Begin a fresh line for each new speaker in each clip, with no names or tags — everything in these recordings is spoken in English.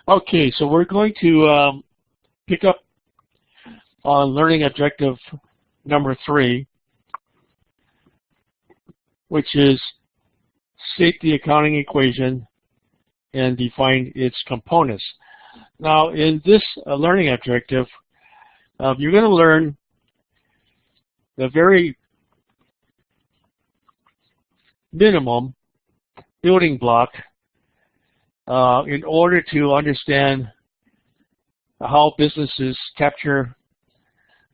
Okay, so we're going to pick up on learning objective number 3, which is state the accounting equation and define its components. Now, in this learning objective, you're going to learn the very minimum building block in order to understand how businesses capture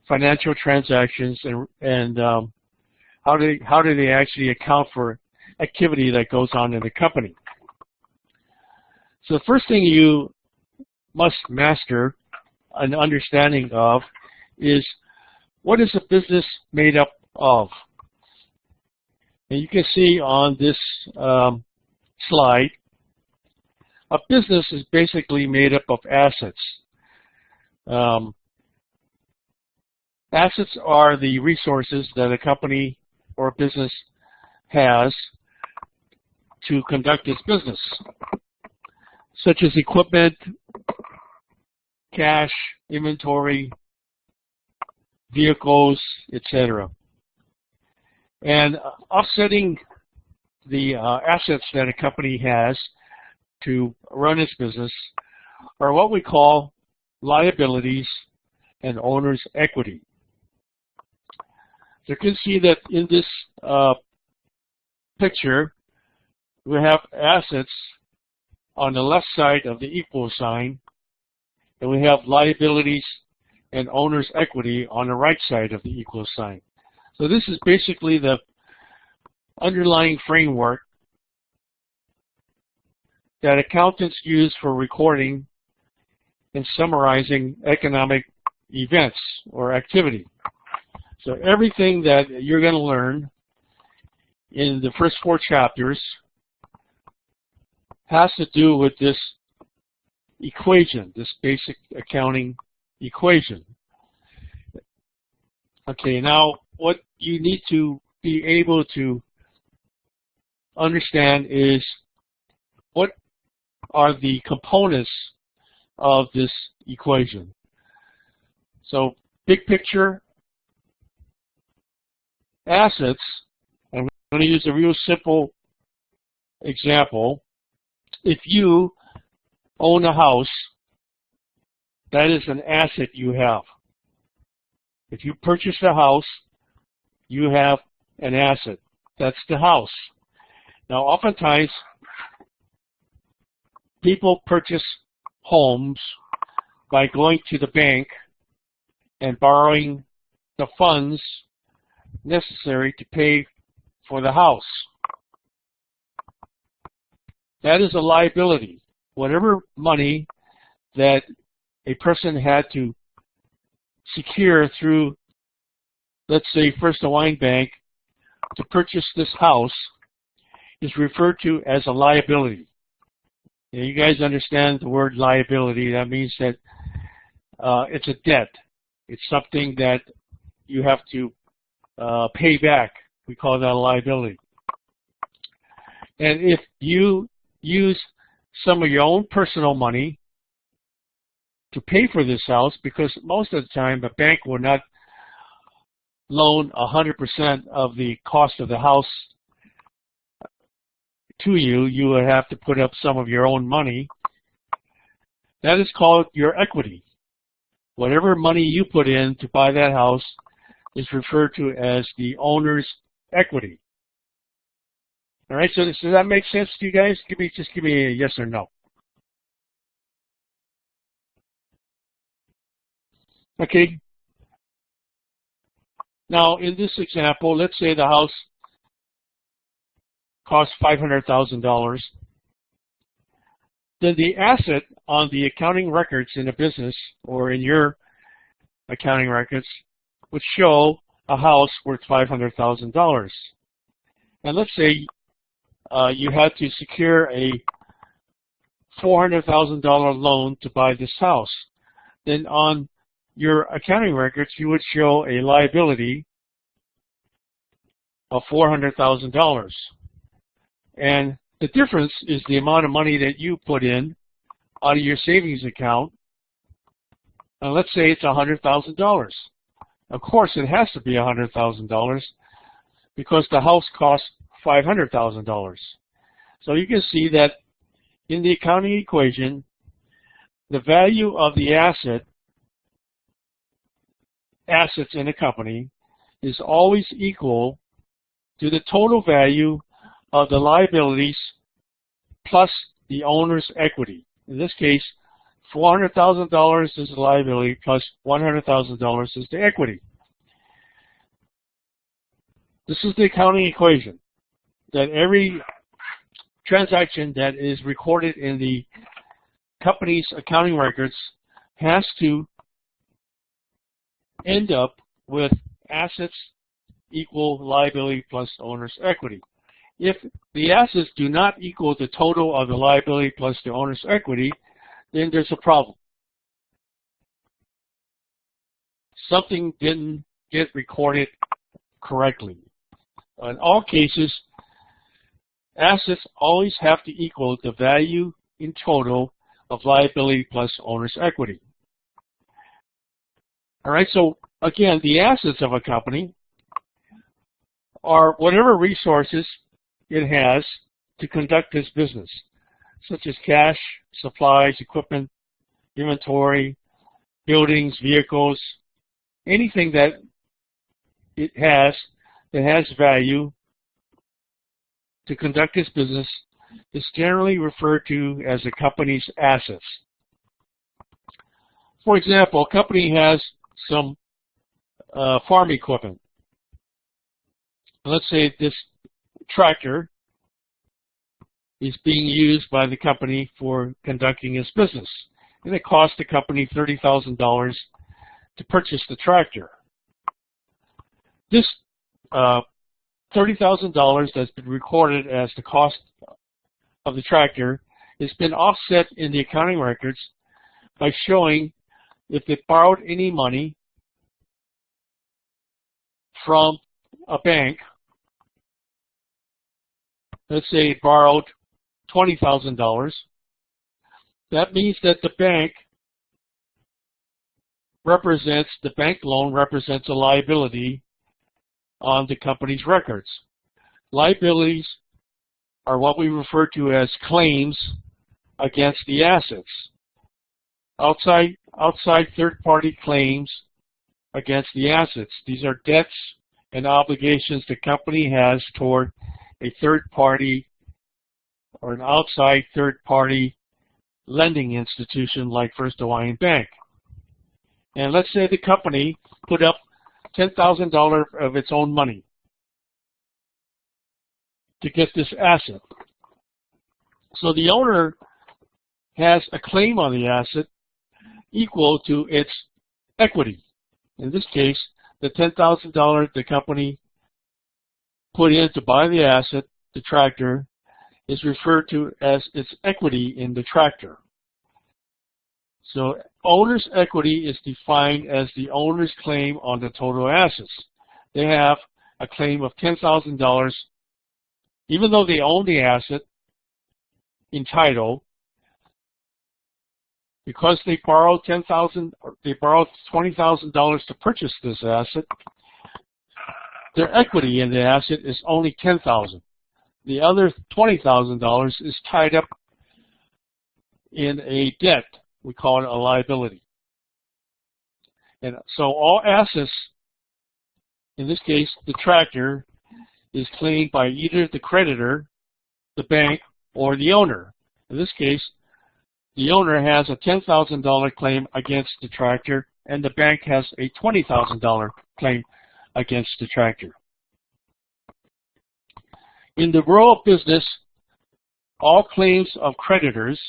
financial transactions and how do they actually account for activity that goes on in the company. So the first thing you must master an understanding of is, what is a business made up of? And you can see on this slide, a business is basically made up of assets. Assets are the resources that a company or a business has to conduct its business, such as equipment, cash, inventory, vehicles, etc. And offsetting the assets that a company has to run its business are what we call liabilities and owner's equity. So you can see that in this picture, we have assets on the left side of the equal sign, and we have liabilities and owner's equity on the right side of the equal sign. So this is basically the underlying framework that accountants use for recording and summarizing economic events or activity. So everything that you're going to learn in the first 4 chapters has to do with this equation, this basic accounting equation. Okay, now what you need to be able to understand is, what are the components of this equation? So big picture, assets, I'm going to use a real simple example. If you own a house, that is an asset you have. If you purchase a house, you have an asset. That's the house. Now, oftentimes, people purchase homes by going to the bank and borrowing the funds necessary to pay for the house. That is a liability. Whatever money that a person had to secure through, let's say, First Hawaiian Bank to purchase this house is referred to as a liability. And you guys understand the word liability. That means that it's a debt. It's something that you have to pay back. We call that a liability. And if you use some of your own personal money to pay for this house, because most of the time a bank will not loan 100% of the cost of the house to you, you would have to put up some of your own money. That is called your equity. Whatever money you put in to buy that house is referred to as the owner's equity. All right, so does that make sense to you guys? Just give me a yes or no. Okay. Now, in this example, let's say the house costs $500,000. Then the asset on the accounting records in a business, or in your accounting records, would show a house worth $500,000. And let's say you had to secure a $400,000 loan to buy this house. Then on your accounting records, you would show a liability of $400,000. And the difference is the amount of money that you put in out of your savings account, and let's say it's $100,000. Of course, it has to be $100,000 because the house costs $500,000. So you can see that in the accounting equation, the value of the assets in a company is always equal to the total value of the liabilities plus the owner's equity. In this case, $400,000 is the liability plus $100,000 is the equity. This is the accounting equation that every transaction that is recorded in the company's accounting records has to end up with assets equal liability plus owner's equity. If the assets do not equal the total of the liability plus the owner's equity, then there's a problem. Something didn't get recorded correctly. In all cases, assets always have to equal the value in total of liability plus owner's equity. All right, so again, the assets of a company are whatever resources it has to conduct its business, such as cash, supplies, equipment, inventory, buildings, vehicles, anything that it has that has value to conduct its business is generally referred to as the company's assets. For example, a company has some farm equipment. Let's say this tractor is being used by the company for conducting its business, and it cost the company $30,000 to purchase the tractor. This $30,000 that's been recorded as the cost of the tractor has been offset in the accounting records by showing if it borrowed any money from a bank. Let's say it borrowed $20,000. That means that the bank loan represents a liability on the company's records. Liabilities are what we refer to as claims against the assets. Outside third-party claims against the assets. These are debts and obligations the company has toward a third-party or an outside third-party lending institution like First Hawaiian Bank. And let's say the company put up $10,000 of its own money to get this asset. So the owner has a claim on the asset equal to its equity. In this case, the $10,000 the company put in to buy the asset, the tractor, is referred to as its equity in the tractor. So owner's equity is defined as the owner's claim on the total assets. They have a claim of $10,000, even though they own the asset in title, because they borrowed $20,000 to purchase this asset. Their equity in the asset is only $10,000. The other $20,000 is tied up in a debt. We call it a liability. And so all assets, in this case the tractor, is claimed by either the creditor, the bank, or the owner. In this case, the owner has a $10,000 claim against the tractor, and the bank has a $20,000 claim against the tractor. In the world of business, all claims of creditors,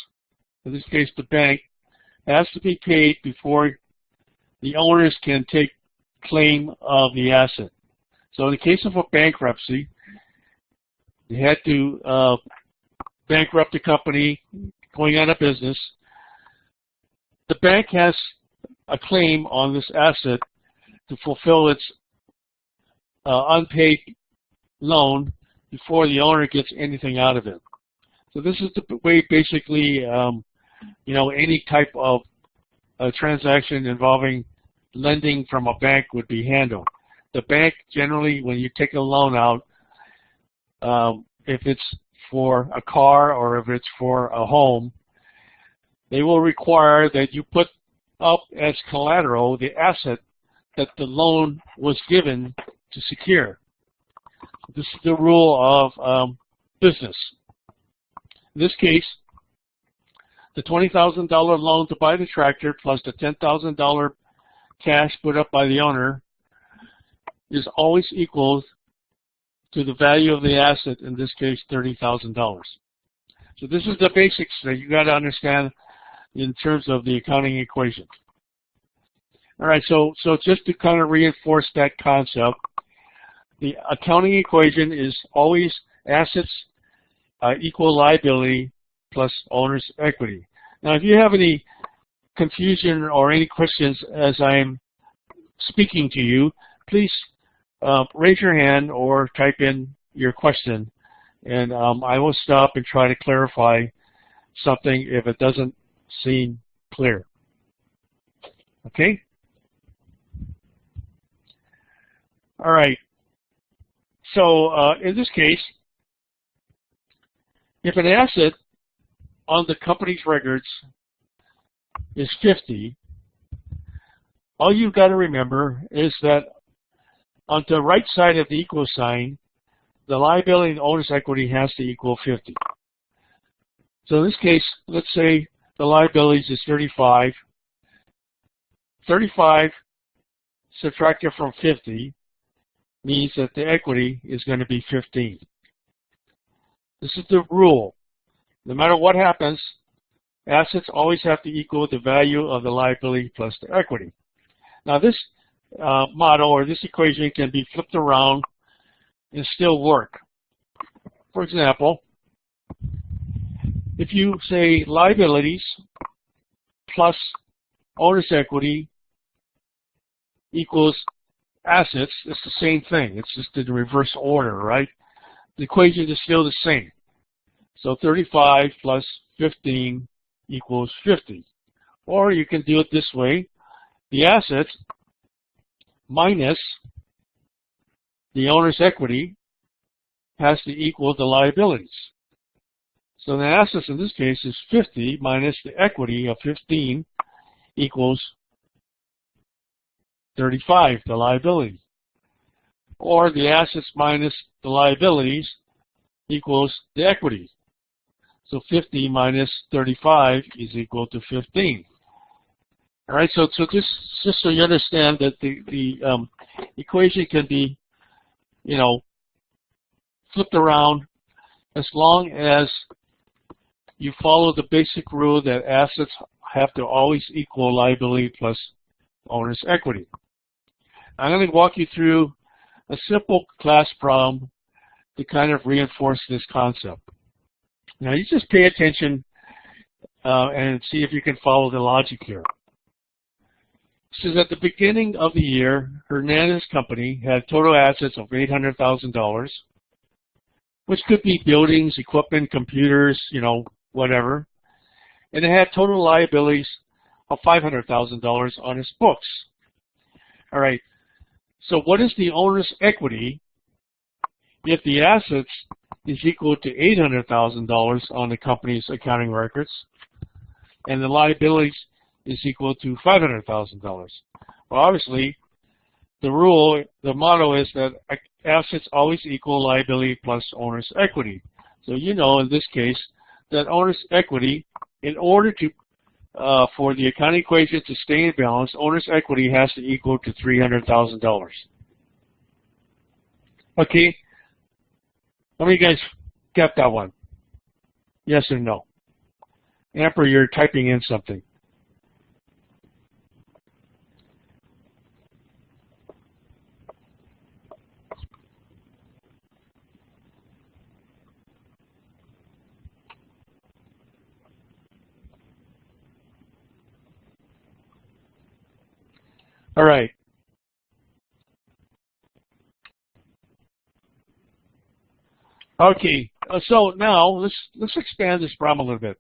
in this case the bank, has to be paid before the owners can take claim of the asset. So in the case of a bankruptcy, they had to bankrupt the company going out of business. The bank has a claim on this asset to fulfill its unpaid loan before the owner gets anything out of it. So this is the way basically any type of transaction involving lending from a bank would be handled. The bank generally, when you take a loan out, if it's for a car or if it's for a home, they will require that you put up as collateral the asset that the loan was given to secure. This is the rule of business. In this case, the $20,000 loan to buy the tractor plus the $10,000 cash put up by the owner is always equal to the value of the asset, in this case $30,000. So this is the basics that you got to understand in terms of the accounting equation. All right, so just to kind of reinforce that concept, the accounting equation is always assets equal liability plus owner's equity. Now, if you have any confusion or any questions as I'm speaking to you, please raise your hand or type in your question, and I will stop and try to clarify something if it doesn't seem clear. Okay? All right. So in this case, if an asset on the company's records is 50, all you've got to remember is that on the right side of the equal sign, the liability and owner's equity has to equal 50. So in this case, let's say the liabilities is 35. 35 subtracted from 50 means that the equity is going to be 15. This is the rule. No matter what happens, assets always have to equal the value of the liability plus the equity. Now this model or this equation can be flipped around and still work. For example, if you say liabilities plus owner's equity equals assets, it's the same thing. It's just in the reverse order, right? The equation is still the same. So 35 plus 15 equals 50. Or you can do it this way. The assets minus the owner's equity has to equal the liabilities. So the assets in this case is 50 minus the equity of 15 equals 35, the liability. Or the assets minus the liabilities equals the equity. So 50 minus 35 is equal to 15. All right, so just so you understand that the equation can be, flipped around as long as you follow the basic rule that assets have to always equal liability plus owner's equity. I'm going to walk you through a simple class problem to kind of reinforce this concept. Now you just pay attention and see if you can follow the logic here. It says at the beginning of the year, Hernandez Company had total assets of $800,000, which could be buildings, equipment, computers, whatever. And it had total liabilities of $500,000 on its books. All right. So what is the owner's equity if the assets is equal to $800,000 on the company's accounting records and the liabilities is equal to $500,000? Well, obviously, the motto is that assets always equal liability plus owner's equity. So in this case, that owner's equity, in order to for the accounting equation to stay in balance, owner's equity has to equal to $300,000. Okay, how many guys got that one? Yes or no? Amber, you're typing in something. All right. Okay. So now let's expand this problem a little bit.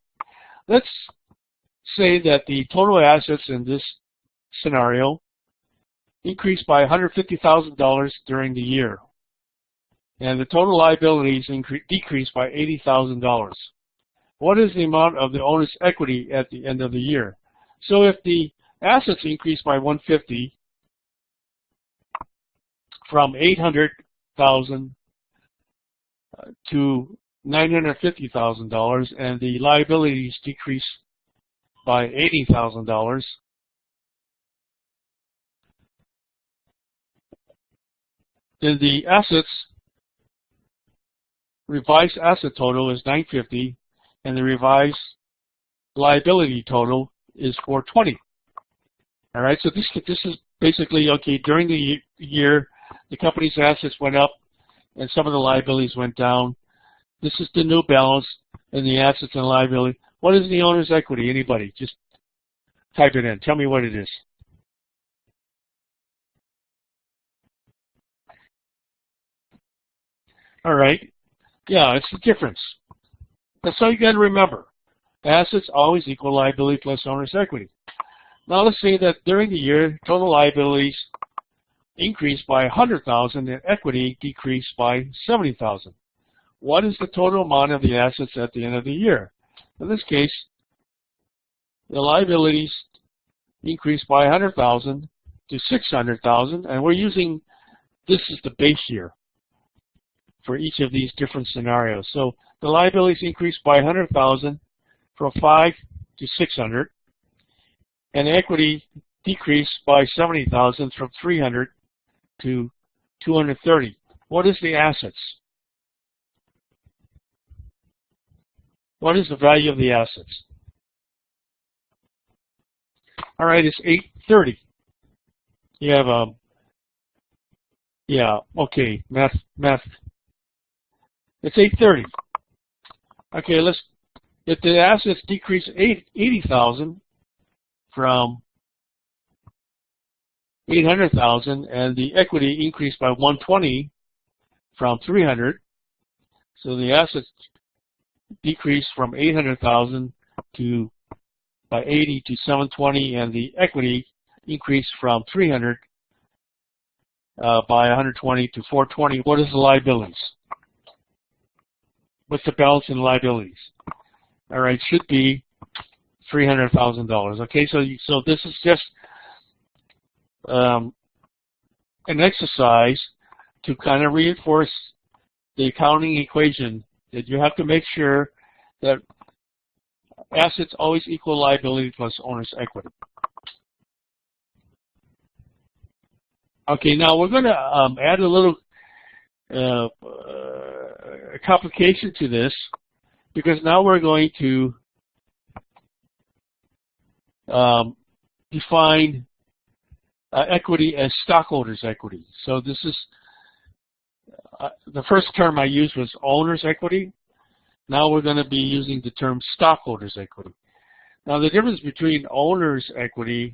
Let's say that the total assets in this scenario increased by $150,000 during the year, and the total liabilities decreased by $80,000. What is the amount of the owner's equity at the end of the year? So if the assets increased by $150,000 from $800,000 to $950,000, and the liabilities decrease by $80,000, then the revised asset total is $950,000, and the revised liability total is $420,000. All right, so this is basically, okay, during the year, the company's assets went up and some of the liabilities went down. This is the new balance in the assets and liability. What is the owner's equity? Anybody? Just type it in. Tell me what it is. All right. Yeah, it's the difference. That's all you got to remember. Assets always equal liability plus owner's equity. Now let's say that during the year, total liabilities increased by $100,000 and equity decreased by $70,000. What is the total amount of the assets at the end of the year? In this case, the liabilities increased by $100,000 to $600,000, and we're using this as the base year for each of these different scenarios. So the liabilities increased by $100,000 from $500,000 to $600,000, and equity decreased by $70,000 from $300,000 to $230,000. What is the assets? What is the value of the assets? All right, it's $830,000. You have yeah, okay, math. It's $830,000. Okay, if the assets decrease $80,000 from $800,000 and the equity increased by $120,000 from $300,000, so the assets decreased from $800,000 by $80,000 to $720,000, and the equity increased from $300,000 by $120,000 to $420,000. What is the liabilities? What's the balance in liabilities? All right, should be $300,000. Okay, so this is just an exercise to kind of reinforce the accounting equation that you have to make sure that assets always equal liability plus owner's equity. Okay, now we're going to add a little complication to this, because now we're going to define equity as stockholders' equity. So this is the first term I used was owner's equity. Now we're going to be using the term stockholders' equity. Now the difference between owner's equity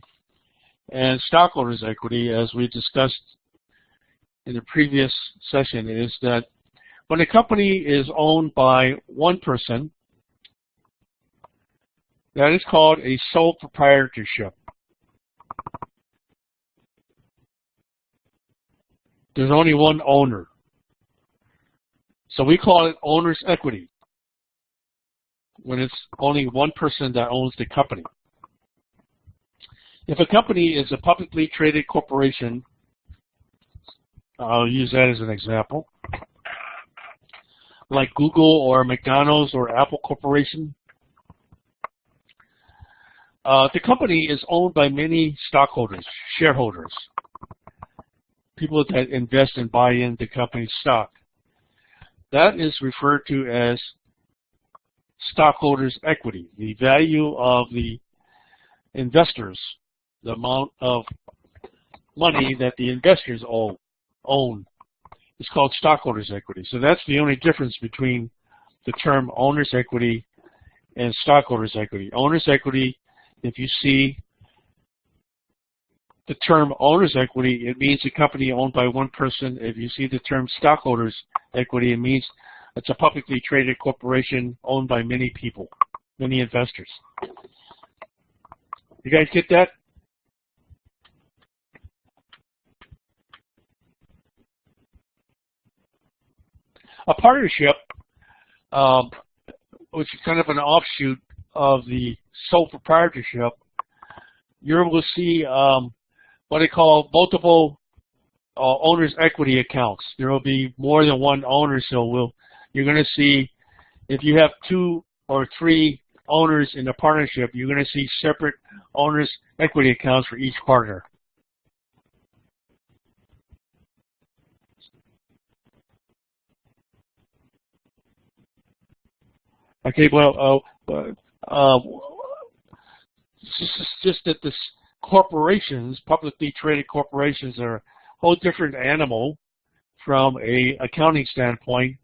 and stockholders' equity, as we discussed in the previous session, is that when a company is owned by one person, that is called a sole proprietorship. There's only one owner. So we call it owner's equity when it's only one person that owns the company. If a company is a publicly traded corporation, I'll use that as an example, like Google or McDonald's or Apple Corporation, the company is owned by many stockholders, shareholders, people that invest and buy in the company's stock. That is referred to as stockholders' equity. The value of the investors, the amount of money that the investors own, is called stockholders' equity. So that's the only difference between the term owner's equity and stockholders' equity. Owner's equity, if you see the term owner's equity, it means a company owned by one person. If you see the term stockholders' equity, it means it's a publicly traded corporation owned by many people, many investors. You guys get that? A partnership, which is kind of an offshoot of the sole proprietorship, you will see what they call multiple owner's equity accounts. There will be more than one owner, so you're going to see, if you have 2 or 3 owners in a partnership, you're going to see separate owner's equity accounts for each partner. Okay, well, it's just that this corporations, publicly traded corporations, are a whole different animal from a accounting standpoint,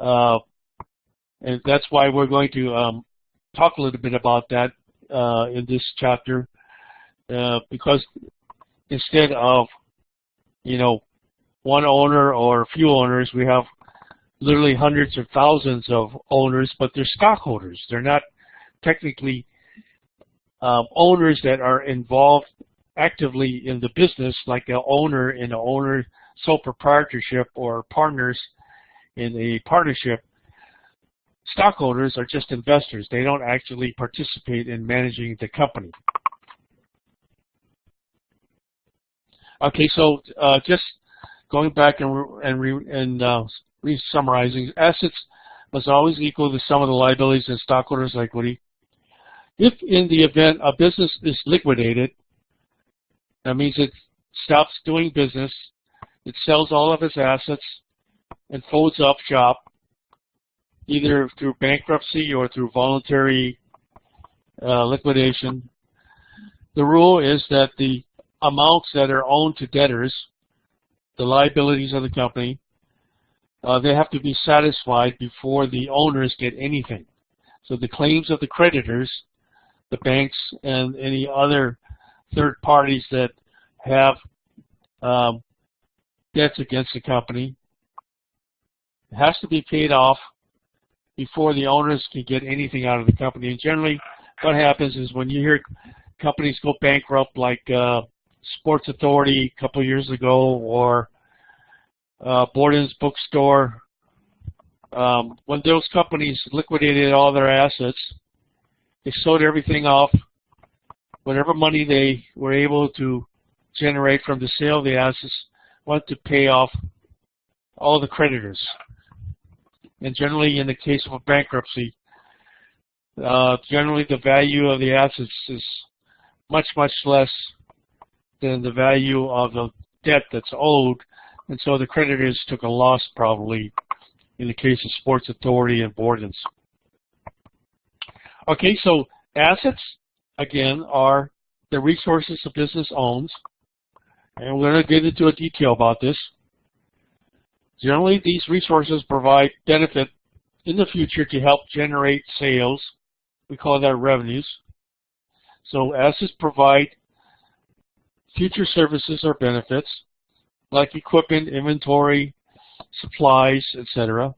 and that's why we're going to talk a little bit about that in this chapter, because instead of, one owner or a few owners, we have literally hundreds of thousands of owners, but they're stockholders. They're not technically owners that are involved actively in the business like an owner in an owner sole proprietorship or partners in a partnership. Stockholders are just investors. They don't actually participate in managing the company. Okay, so just going back and re-summarizing, assets must always equal the sum of the liabilities and stockholders' equity. If in the event a business is liquidated, that means it stops doing business, it sells all of its assets and folds up shop, either through bankruptcy or through voluntary liquidation. The rule is that the amounts that are owed to debtors, the liabilities of the company, they have to be satisfied before the owners get anything. So the claims of the creditors, the banks, and any other third parties that have debts against the company, has to be paid off before the owners can get anything out of the company. And generally, what happens is when you hear companies go bankrupt, like Sports Authority a couple of years ago, or Borden's Bookstore, when those companies liquidated all their assets, they sold everything off. Whatever money they were able to generate from the sale of the assets went to pay off all the creditors. And generally, in the case of a bankruptcy, generally the value of the assets is much, much less than the value of the debt that's owed, and so the creditors took a loss probably in the case of Sports Authority and Borden's. Okay, so assets, again, are the resources a business owns, and we're going to get into a detail about this. Generally, these resources provide benefit in the future to help generate sales. We call that revenues. So assets provide future services or benefits, like equipment, inventory, supplies, etc.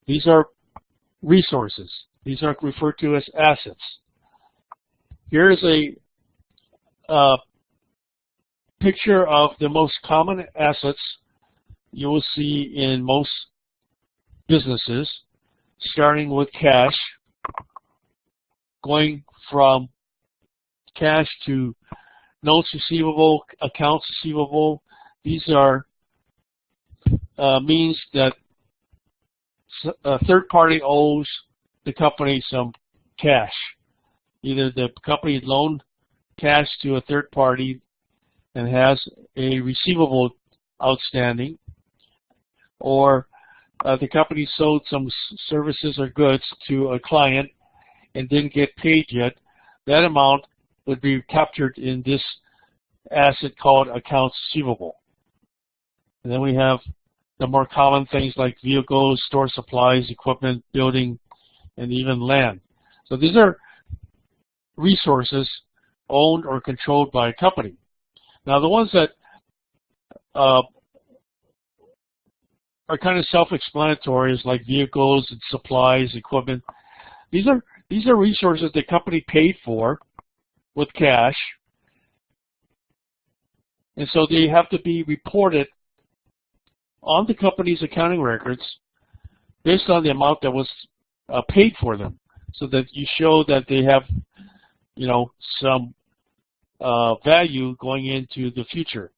These are resources. These are referred to as assets. Here is a picture of the most common assets you will see in most businesses, starting with cash, going from cash to notes receivable, accounts receivable. These are means that a third party owes the company some cash. Either the company loaned cash to a third party and has a receivable outstanding, or the company sold some services or goods to a client and didn't get paid yet. That amount would be captured in this asset called accounts receivable. And then we have the more common things like vehicles, store supplies, equipment, building, and even land. So these are resources owned or controlled by a company. Now the ones that are kind of self-explanatory is like vehicles and supplies, equipment. These are These are resources the company paid for with cash, and so they have to be reported on the company's accounting records based on the amount that was paid for them, so that you show that they have, some value going into the future.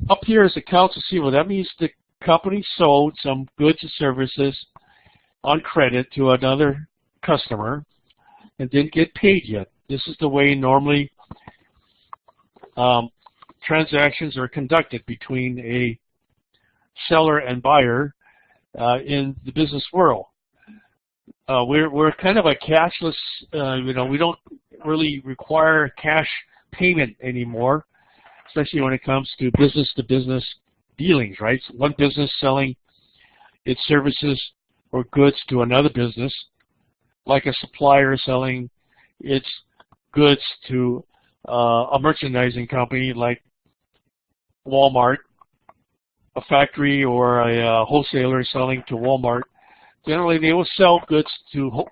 Up here is accounts receivable. That means the company sold some goods and services on credit to another customer and didn't get paid yet. This is the way normally transactions are conducted between a seller and buyer in the business world. We're kind of a cashless, we don't really require cash payment anymore, especially when it comes to business dealings, right? So one business selling its services or goods to another business, like a supplier selling its goods to a merchandising company like Walmart, a factory or a wholesaler selling to Walmart. Generally, they will sell goods to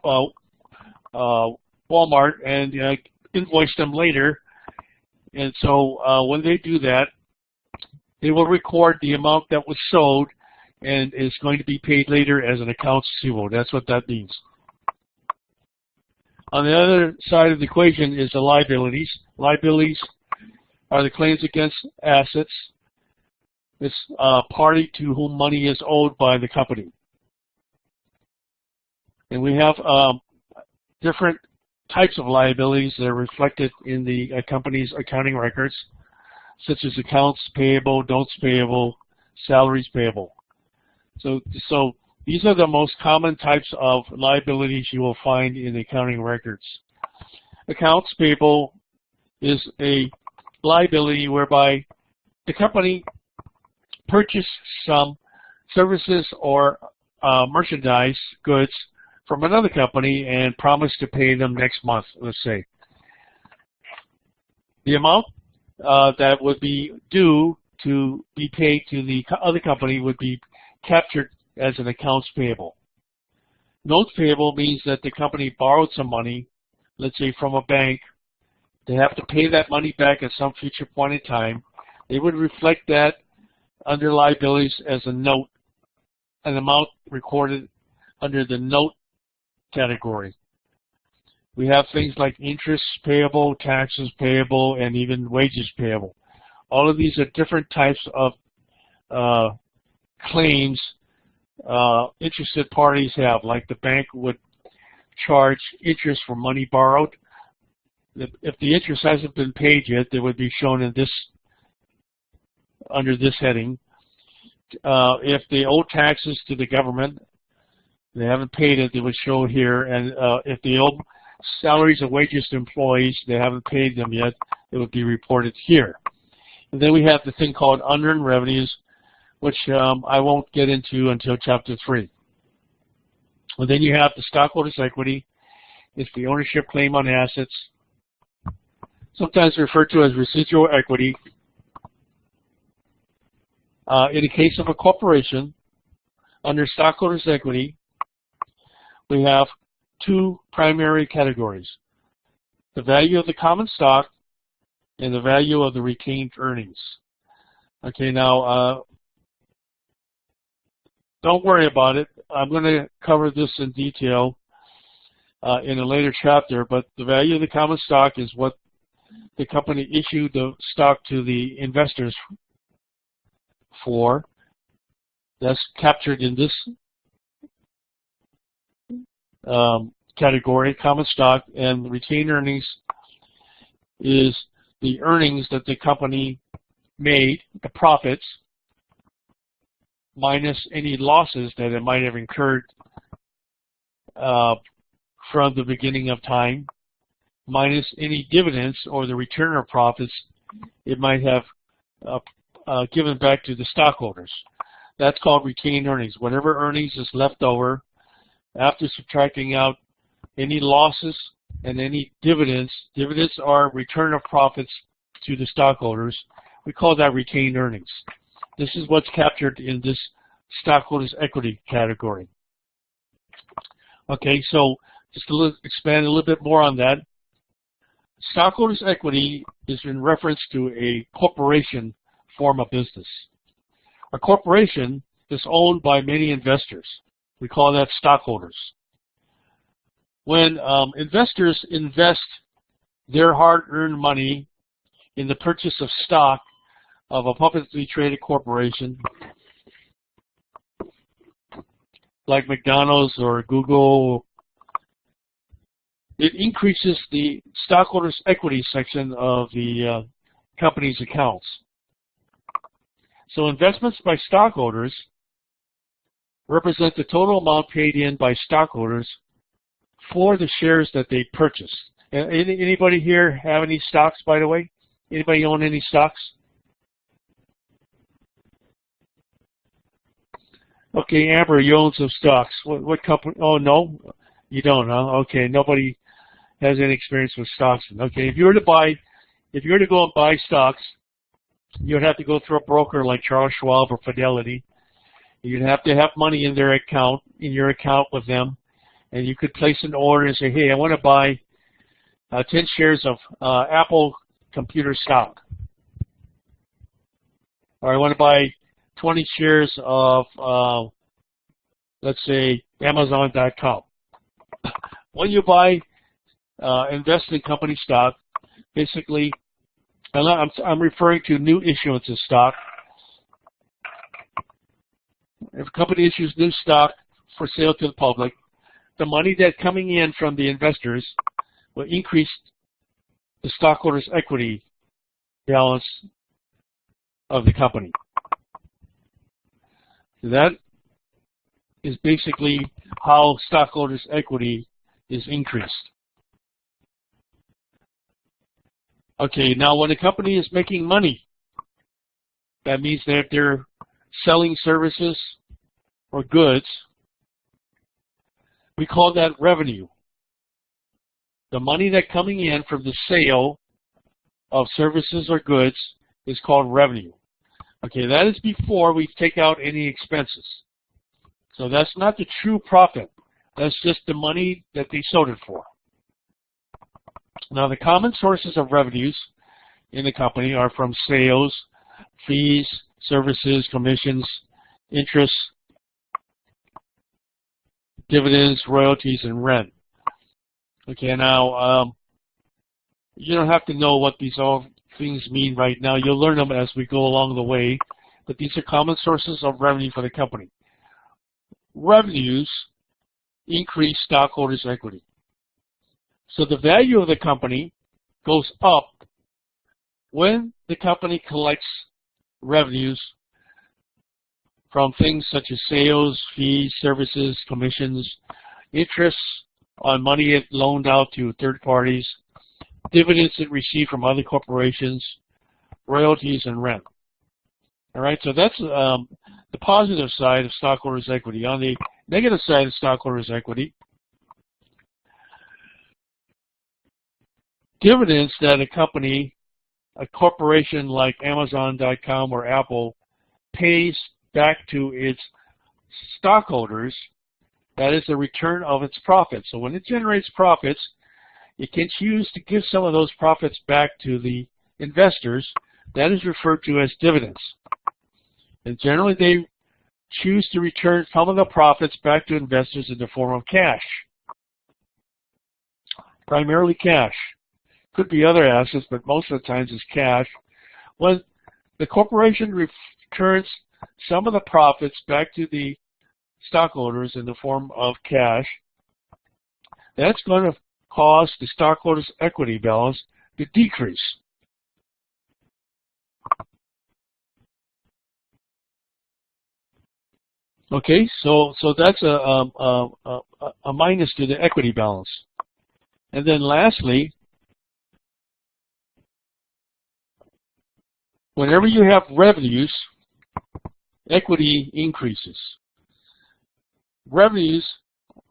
Walmart and invoice them later. And so when they do that, they will record the amount that was sold and is going to be paid later as an accounts receivable. That's what that means. On the other side of the equation is the liabilities. Liabilities are the claims against assets. It's a party to whom money is owed by the company. And we have different types of liabilities that are reflected in the company's accounting records, such as accounts payable, notes payable, salaries payable. So these are the most common types of liabilities you will find in the accounting records. Accounts payable is a liability whereby the company purchased some services or merchandise goods from another company and promised to pay them next month, let's say. The amount that would be due to be paid to the other company would be captured as an accounts payable. Notes payable means that the company borrowed some money, let's say from a bank. They have to pay that money back at some future point in time. They would reflect that under liabilities as a note, an amount recorded under the note category. We have things like interest payable, taxes payable, and even wages payable. All of these are different types of claims interested parties have, like the bank would charge interest for money borrowed. If the interest hasn't been paid yet, they would be shown in this, under this heading. If they owe taxes to the government, they haven't paid it, they would show here. And if they owe salaries and wages to employees, they haven't paid them yet, it would be reported here. And then we have the thing called unearned revenues, which I won't get into until Chapter 3. And then you have the stockholders' equity. It's the ownership claim on assets, sometimes referred to as residual equity. In the case of a corporation, under stockholders' equity, we have two primary categories: the value of the common stock and the value of the retained earnings. Okay, now don't worry about it. I'm going to cover this in detail in a later chapter, but the value of the common stock is what the company issued the stock to the investors for. That's captured in this category, common stock, and retained earnings is the earnings that the company made, the profits, minus any losses that it might have incurred from the beginning of time, minus any dividends or the return of profits it might have given back to the stockholders. That's called retained earnings. Whatever earnings is left over after subtracting out any losses and any dividends. Dividends are return of profits to the stockholders. We call that retained earnings. This is what's captured in this stockholders' equity category. Okay, so just to expand a little bit more on that, stockholders' equity is in reference to a corporation form of business. A corporation is owned by many investors. We call that stockholders. When investors invest their hard-earned money in the purchase of stock of a publicly traded corporation like McDonald's or Google, it increases the stockholders' equity section of the company's accounts. So investments by stockholders represent the total amount paid in by stockholders for the shares that they purchased. Anybody here have any stocks, by the way? Anybody own any stocks? Okay, Amber, you own some stocks. What company? Oh, no? You don't, huh? Okay, nobody has any experience with stocks. Okay, if you were to go and buy stocks, you'd have to go through a broker like Charles Schwab or Fidelity. You'd have to have money in their account, in your account with them, and you could place an order and say, hey, I want to buy 10 shares of Apple computer stock. Or I want to buy 20 shares of, let's say, Amazon.com. When you buy, invest in company stock, basically, I'm referring to new issuance of stock. If a company issues new stock for sale to the public, the money that's coming in from the investors will increase the stockholders' equity balance of the company. That is basically how stockholders' equity is increased. Okay, now when a company is making money, that means that they're selling services or goods. We call that revenue. The money that's coming in from the sale of services or goods is called revenue. Okay, that is before we take out any expenses. So that's not the true profit. That's just the money that they sold it for. Now, the common sources of revenues in the company are from sales, fees, services, commissions, interest, dividends, royalties, and rent. Okay, now, you don't have to know what these all things mean right now. You'll learn them as we go along the way, but these are common sources of revenue for the company. Revenues increase stockholders' equity. So the value of the company goes up when the company collects revenues from things such as sales, fees, services, commissions, interest on money it loaned out to third parties, dividends it received from other corporations, royalties, and rent. All right, so that's the positive side of stockholders' equity. On the negative side of stockholders' equity, dividends that a company, a corporation like Amazon.com or Apple, pays back to its stockholders, that is the return of its profits. So when it generates profits, it can choose to give some of those profits back to the investors. That is referred to as dividends. And generally they choose to return some of the profits back to investors in the form of cash. Primarily cash. Could be other assets, but most of the times it's cash. When the corporation returns some of the profits back to the stockholders in the form of cash, that's going to cause the stockholders' equity balance to decrease. Okay, so that's a minus to the equity balance. And then lastly, whenever you have revenues, equity increases. Revenues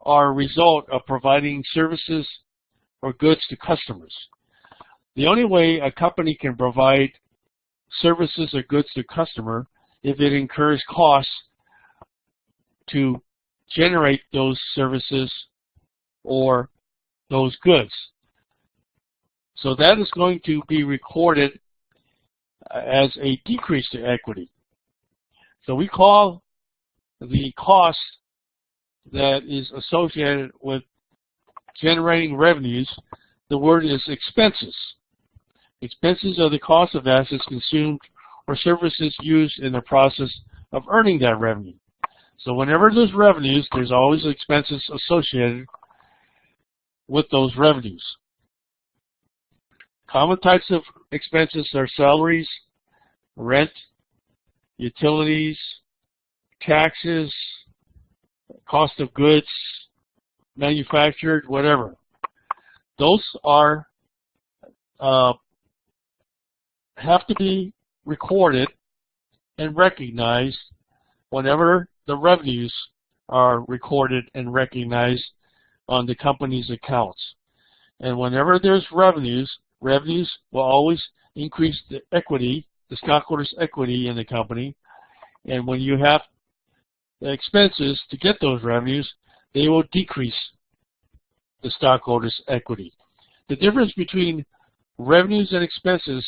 are a result of providing services or goods to customers. The only way a company can provide services or goods to customer if it incurs costs to generate those services or those goods. So that is going to be recorded as a decrease to equity. So we call the cost that is associated with generating revenues, the word is expenses. Expenses are the cost of assets consumed or services used in the process of earning that revenue. So whenever there's revenues, there's always expenses associated with those revenues. Common types of expenses are salaries, rent, utilities, taxes, cost of goods, manufactured, whatever. Those are have to be recorded and recognized whenever the revenues are recorded and recognized on the company's accounts. And whenever there's revenues will always increase the equity, the stockholders' equity in the company. And when you have the expenses to get those revenues, they will decrease the stockholders' equity. The difference between revenues and expenses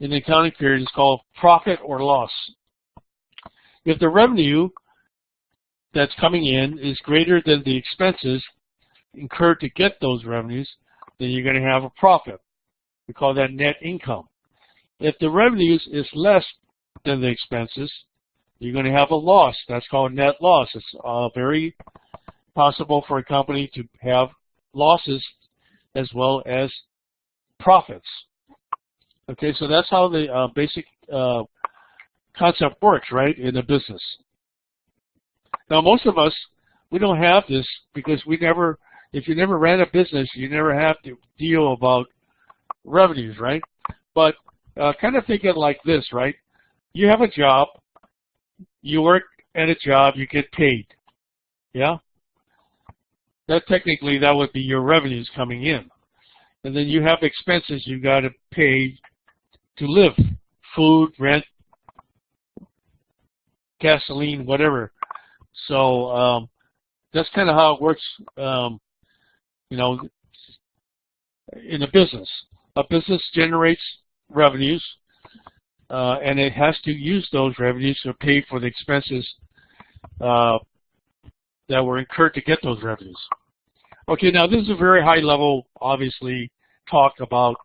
in the accounting period is called profit or loss. If the revenue that's coming in is greater than the expenses incurred to get those revenues, then you're going to have a profit. We call that net income. If the revenues is less than the expenses, you're going to have a loss. That's called net loss. It's very possible for a company to have losses as well as profits. Okay, so that's how the basic concept works, right, in a business. Now, most of us, we don't have this because if you never ran a business, you never have to deal about revenues, right? But kind of think it like this, right? You have a job, you work at a job, you get paid, yeah? Technically, that would be your revenues coming in. And then you have expenses you got to pay to live, food, rent, gasoline, whatever. So that's kind of how it works, you know, in a business. A business generates revenues, and it has to use those revenues to pay for the expenses that were incurred to get those revenues. Okay, now this is a very high level, obviously, talk about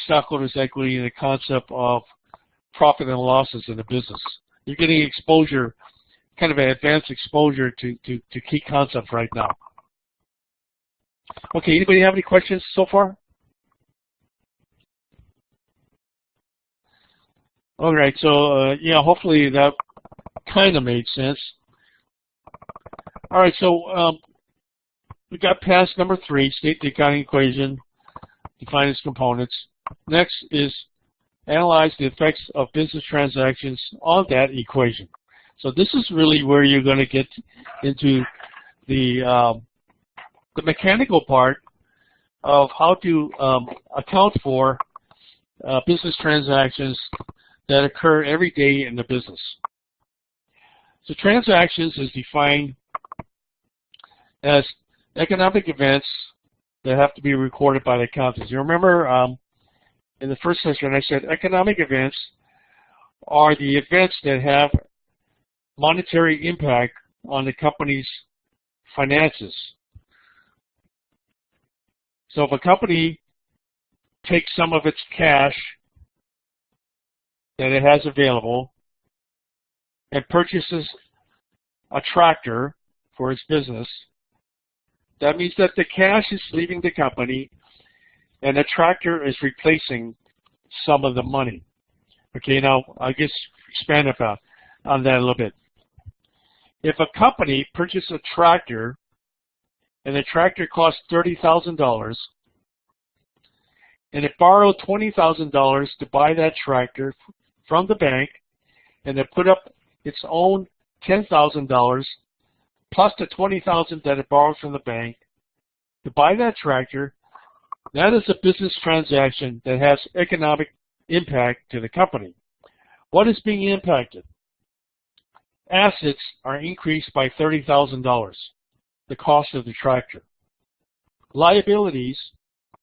stockholders' equity and the concept of profit and losses in a business. You're getting exposure, kind of an advanced exposure to key concepts right now. Okay, anybody have any questions so far? All right, so yeah, hopefully that kind of made sense. All right, so we got past number 3, state the accounting equation, define its components. Next is analyze the effects of business transactions on that equation. So this is really where you're going to get into the mechanical part of how to account for business transactions that occur every day in the business. So transactions is defined as economic events that have to be recorded by the accountants. You remember in the first session I said economic events are the events that have monetary impact on the company's finances. So if a company takes some of its cash that it has available and purchases a tractor for its business, that means that the cash is leaving the company and the tractor is replacing some of the money. Okay, now I'll just expand on that a little bit. If a company purchases a tractor and the tractor costs $30,000 and it borrowed $20,000 to buy that tractor from the bank, and it put up its own $10,000 plus the $20,000 that it borrowed from the bank to buy that tractor, that is a business transaction that has economic impact to the company. What is being impacted? assets are increased by $30,000, the cost of the tractor. Liabilities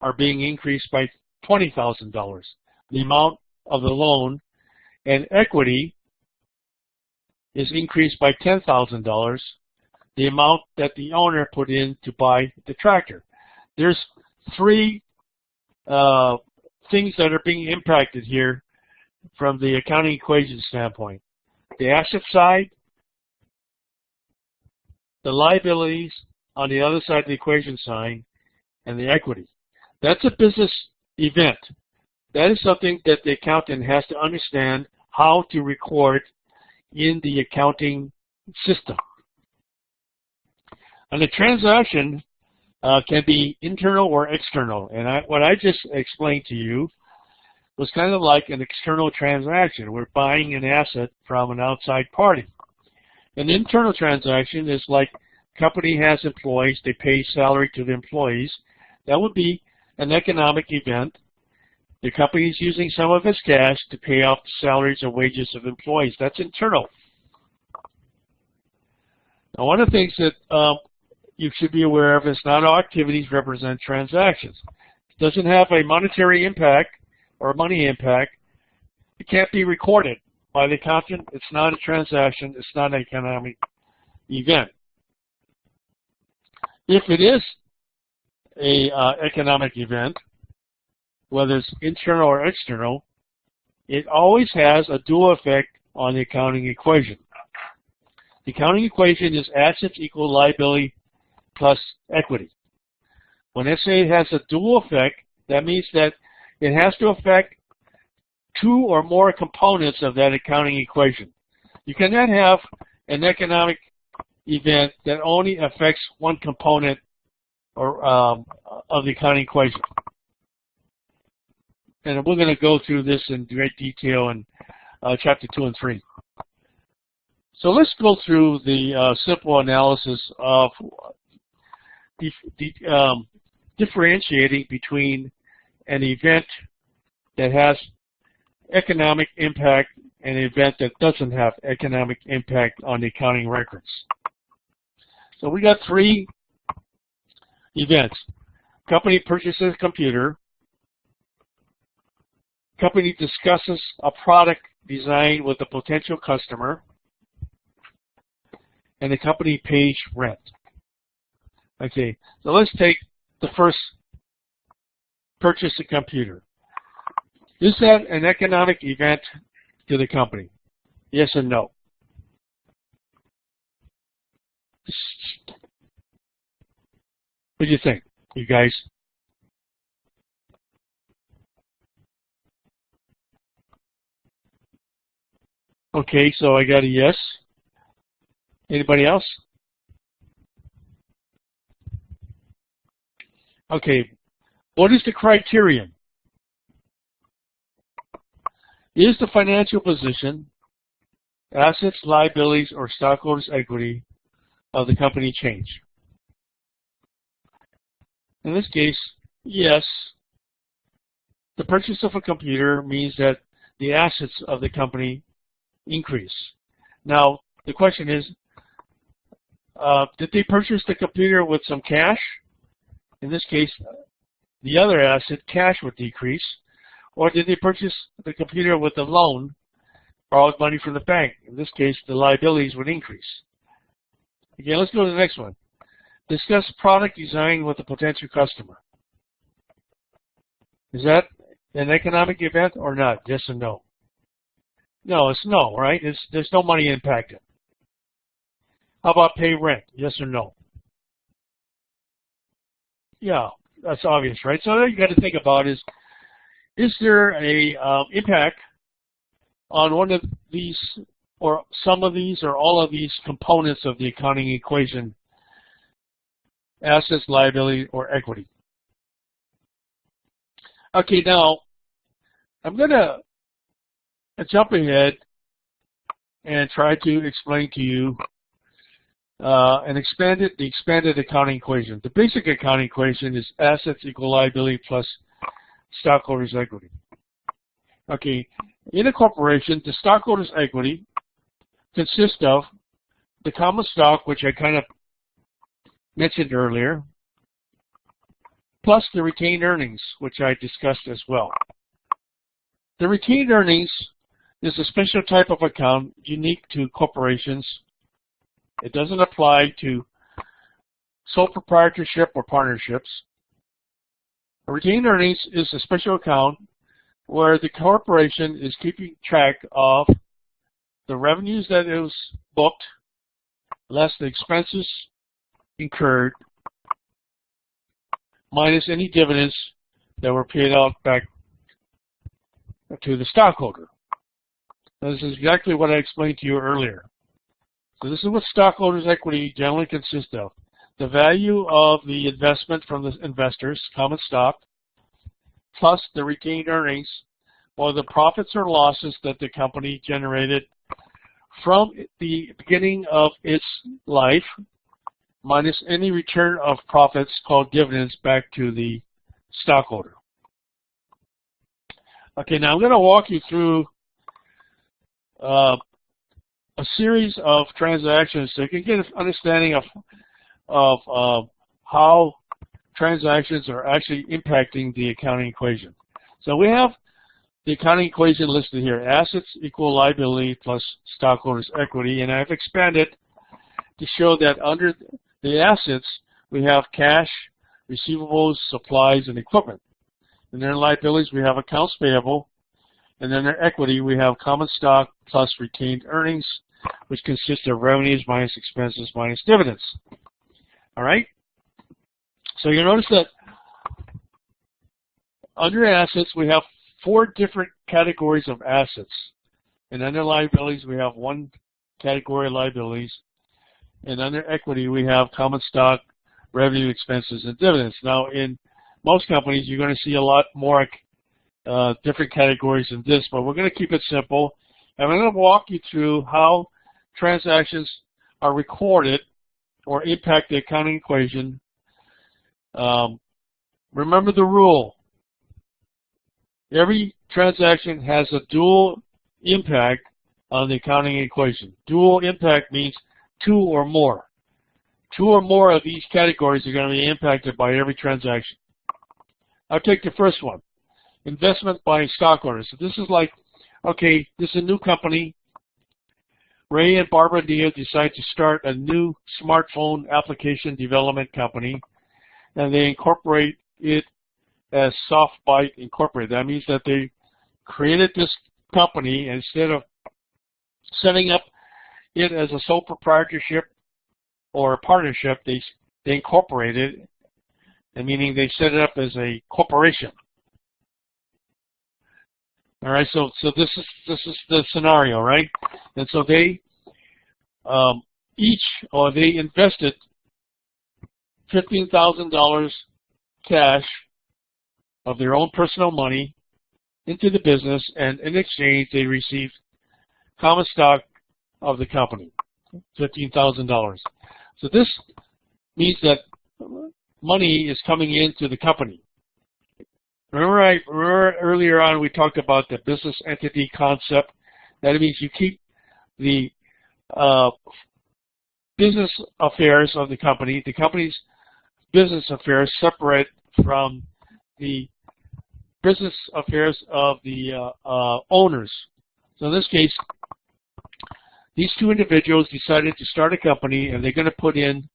are being increased by $20,000, the amount of the loan, and equity is increased by $10,000, the amount that the owner put in to buy the tractor. There's three things that are being impacted here from the accounting equation standpoint. The asset side, the liabilities on the other side of the equation sign, and the equity. That's a business event. That is something that the accountant has to understand how to record in the accounting system. And the transaction can be internal or external. And what I just explained to you was kind of like an external transaction. We're buying an asset from an outside party. An internal transaction is like company has employees, they pay salary to the employees. That would be an economic event. The company is using some of its cash to pay off the salaries or wages of employees. That's internal. Now, one of the things that you should be aware of is not all activities represent transactions. It doesn't have a monetary impact or money impact. It can't be recorded by the accountant. It's not a transaction. It's not an economic event. If it is a economic event, whether it's internal or external, it always has a dual effect on the accounting equation. The accounting equation is assets equal liability plus equity. When I say it has a dual effect, that means that it has to affect two or more components of that accounting equation. You cannot have an economic event that only affects one component or of the accounting equation. And we're going to go through this in great detail in Chapter 2 and 3. So let's go through the simple analysis of differentiating between an event that has economic impact and an event that doesn't have economic impact on the accounting records. So we got three events. Company purchases a computer. Company discusses a product design with a potential customer. And the company pays rent. Okay, so let's take the first, purchase a computer. Is that an economic event to the company? Yes and no. What do you think, you guys? Okay, so I got a yes. Anybody else? Okay, what is the criterion? Is the financial position, assets, liabilities, or stockholders' equity of the company change? In this case, yes. The purchase of a computer means that the assets of the company increase. Now, the question is, did they purchase the computer with some cash? In this case, the other asset, cash, would decrease. Or did they purchase the computer with a loan, borrowed money from the bank? In this case, the liabilities would increase. Okay, let's go to the next one. Discuss product design with a potential customer. Is that an economic event or not? Yes or no? No, it's no, right? There's no money impacted. How about pay rent? Yes or no? Yeah, that's obvious, right? So you got to think about is there a impact on one of these, or some of these, or all of these components of the accounting equation: assets, liability, or equity? Okay, now I'm going to jump ahead and try to explain to you the expanded accounting equation. The basic accounting equation is assets equal liability plus stockholders' equity. Okay, in a corporation, the stockholders' equity consist of the common stock, which I kind of mentioned earlier, plus the retained earnings, which I discussed as well. The retained earnings is a special type of account unique to corporations. It doesn't apply to sole proprietorship or partnerships. A retained earnings is a special account where the corporation is keeping track of the revenues that it was booked, less the expenses incurred, minus any dividends that were paid out back to the stockholder. Now, this is exactly what I explained to you earlier. So this is what stockholders' equity generally consists of. The value of the investment from the investors, common stock, plus the retained earnings, or the profits or losses that the company generated from the beginning of its life, minus any return of profits called dividends back to the stockholder. Okay, now I'm going to walk you through a series of transactions so you can get an understanding of how transactions are actually impacting the accounting equation. So we have the accounting equation listed here: assets equal liability plus stockholders' equity, and I've expanded to show that under the assets we have cash, receivables, supplies, and equipment. And then in liabilities we have accounts payable, and then in equity we have common stock plus retained earnings, which consists of revenues minus expenses minus dividends. All right? So you notice that under assets we have 4 different categories of assets. And under liabilities we have 1 category of liabilities. And under equity we have common stock, revenue, expenses, and dividends. Now in most companies you're going to see a lot more different categories than this, but we're going to keep it simple. And I'm going to walk you through how transactions are recorded or impact the accounting equation. Remember the rule. Every transaction has a dual impact on the accounting equation. Dual impact means 2 or more. 2 or more of these categories are going to be impacted by every transaction. I'll take the first one. Investment by stockholders. So this is like, okay, this is a new company. Ray and Barbara Neal decide to start a new smartphone application development company, and they incorporate it as SoftBite Incorporated. That means that they created this company, and instead of setting up it as a sole proprietorship or a partnership, they incorporated it, and meaning they set it up as a corporation. All right, so this is the scenario, right? And so they they invested $15,000 cash of their own personal money into the business, and in exchange they received common stock of the company, $15,000. So this means that money is coming into the company. Remember earlier on we talked about the business entity concept. That means you keep the business affairs of the company's business affairs separate from the business affairs of the owners. So in this case, these 2 individuals decided to start a company, and they're going to put in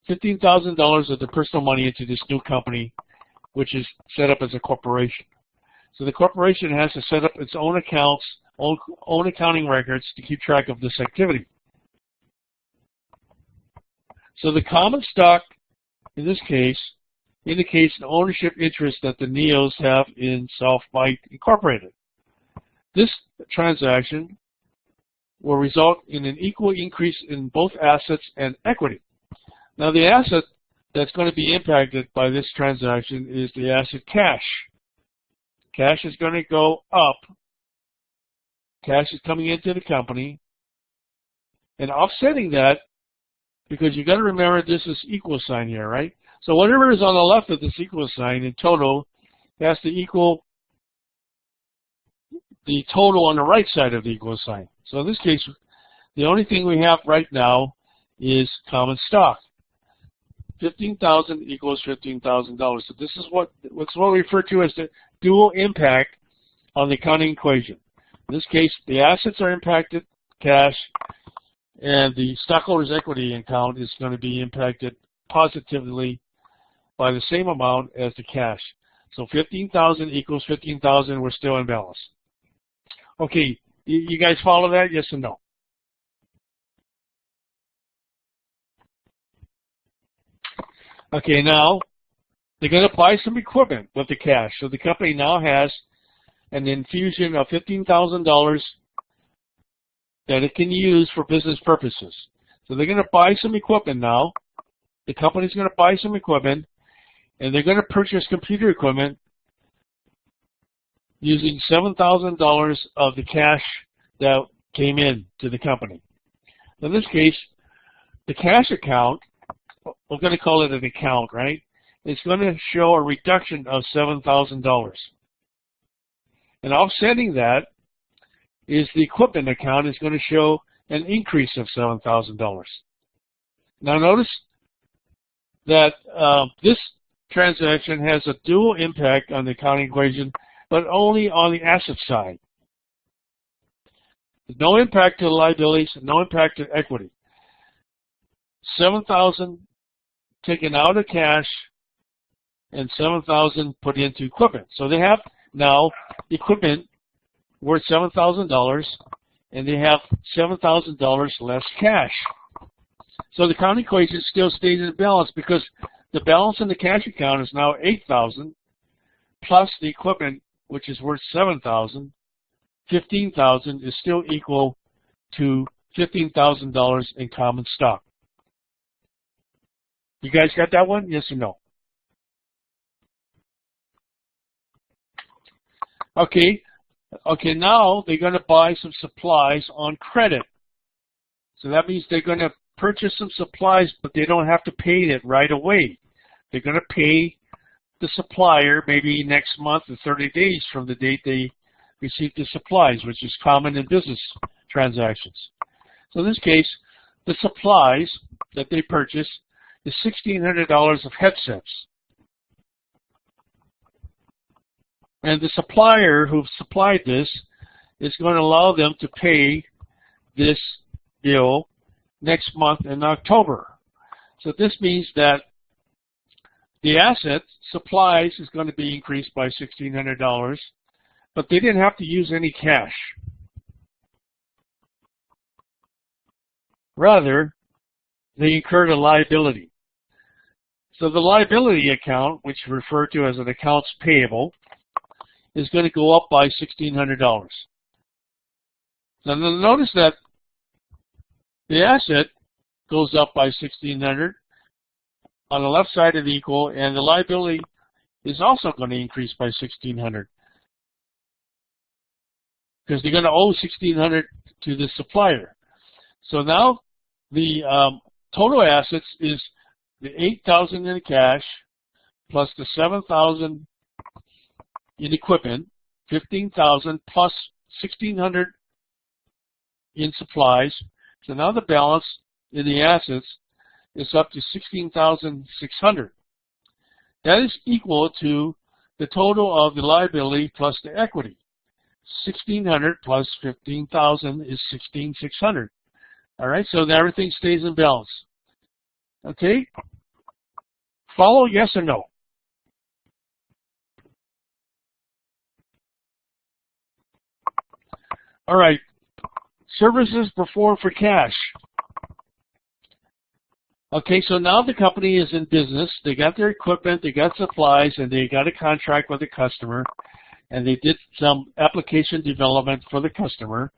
$15,000 of their personal money into this new company, which is set up as a corporation. So the corporation has to set up its own accounts, own accounting records to keep track of this activity. So the common stock, in this case, indicates an ownership interest that the Neals have in SoftBite Incorporated. This transaction will result in an equal increase in both assets and equity. Now the asset that's going to be impacted by this transaction is the asset cash. Cash is going to go up. Cash is coming into the company. And offsetting that, because you've got to remember this is equal sign here, right? So whatever is on the left of this equal sign in total has to equal the total on the right side of the equal sign. So in this case, the only thing we have right now is common stock. 15,000 equals $15,000. So this is what's what we refer to as the dual impact on the accounting equation. In this case, the assets are impacted, cash, and the stockholders' equity account is going to be impacted positively by the same amount as the cash. So 15,000 equals 15,000. We're still in balance. Okay, you guys follow that? Yes or no? Okay, now they're going to buy some equipment with the cash. So the company now has an infusion of $15,000 that it can use for business purposes. So they're going to buy some equipment now. The company's going to buy some equipment, and they're going to purchase computer equipment using $7,000 of the cash that came in to the company. In this case, the cash account, we're going to call it an account, right? It's going to show a reduction of $7,000. And offsetting that is the equipment account is going to show an increase of $7,000. Now notice that this transaction has a dual impact on the accounting equation, but only on the asset side. There's no impact to the liabilities, no impact to equity. $7,000 taken out of cash and $7,000 put into equipment. So they have now equipment worth $7,000, and they have $7,000 less cash. So the accounting equation still stays in balance because the balance in the cash account is now $8,000 plus the equipment, which is worth $7,000. $15,000 is still equal to $15,000 in common stock. You guys got that one? Yes or no? Okay. Okay, now they're going to buy some supplies on credit. So that means they're going to purchase some supplies, but they don't have to pay it right away. They're going to pay the supplier maybe next month or 30 days from the date they receive the supplies, which is common in business transactions. So in this case, the supplies that they purchase is $1,600 of headsets. And the supplier who supplied this is going to allow them to pay this bill next month in October. So this means that the asset, supplies, is going to be increased by $1,600, but they didn't have to use any cash. Rather, they incurred a liability. So the liability account, which we refer to as an accounts payable, is going to go up by $1,600. Now notice that the asset goes up by $1,600 on the left side of the equal, and the liability is also going to increase by $1,600 because they're going to owe $1,600 to the supplier. So now the total assets is the $8,000 in the cash plus the $7,000 in equipment, $15,000 plus $1,600 in supplies. So now the balance in the assets is up to $16,600. That is equal to the total of the liability plus the equity. $1,600 plus $15,000 is $16,600. All right, so everything stays in balance. Okay? Follow, yes or no? All right, services performed for cash. Okay, so now the company is in business. They got their equipment, they got supplies, and they got a contract with the customer, and they did some application development for the customer,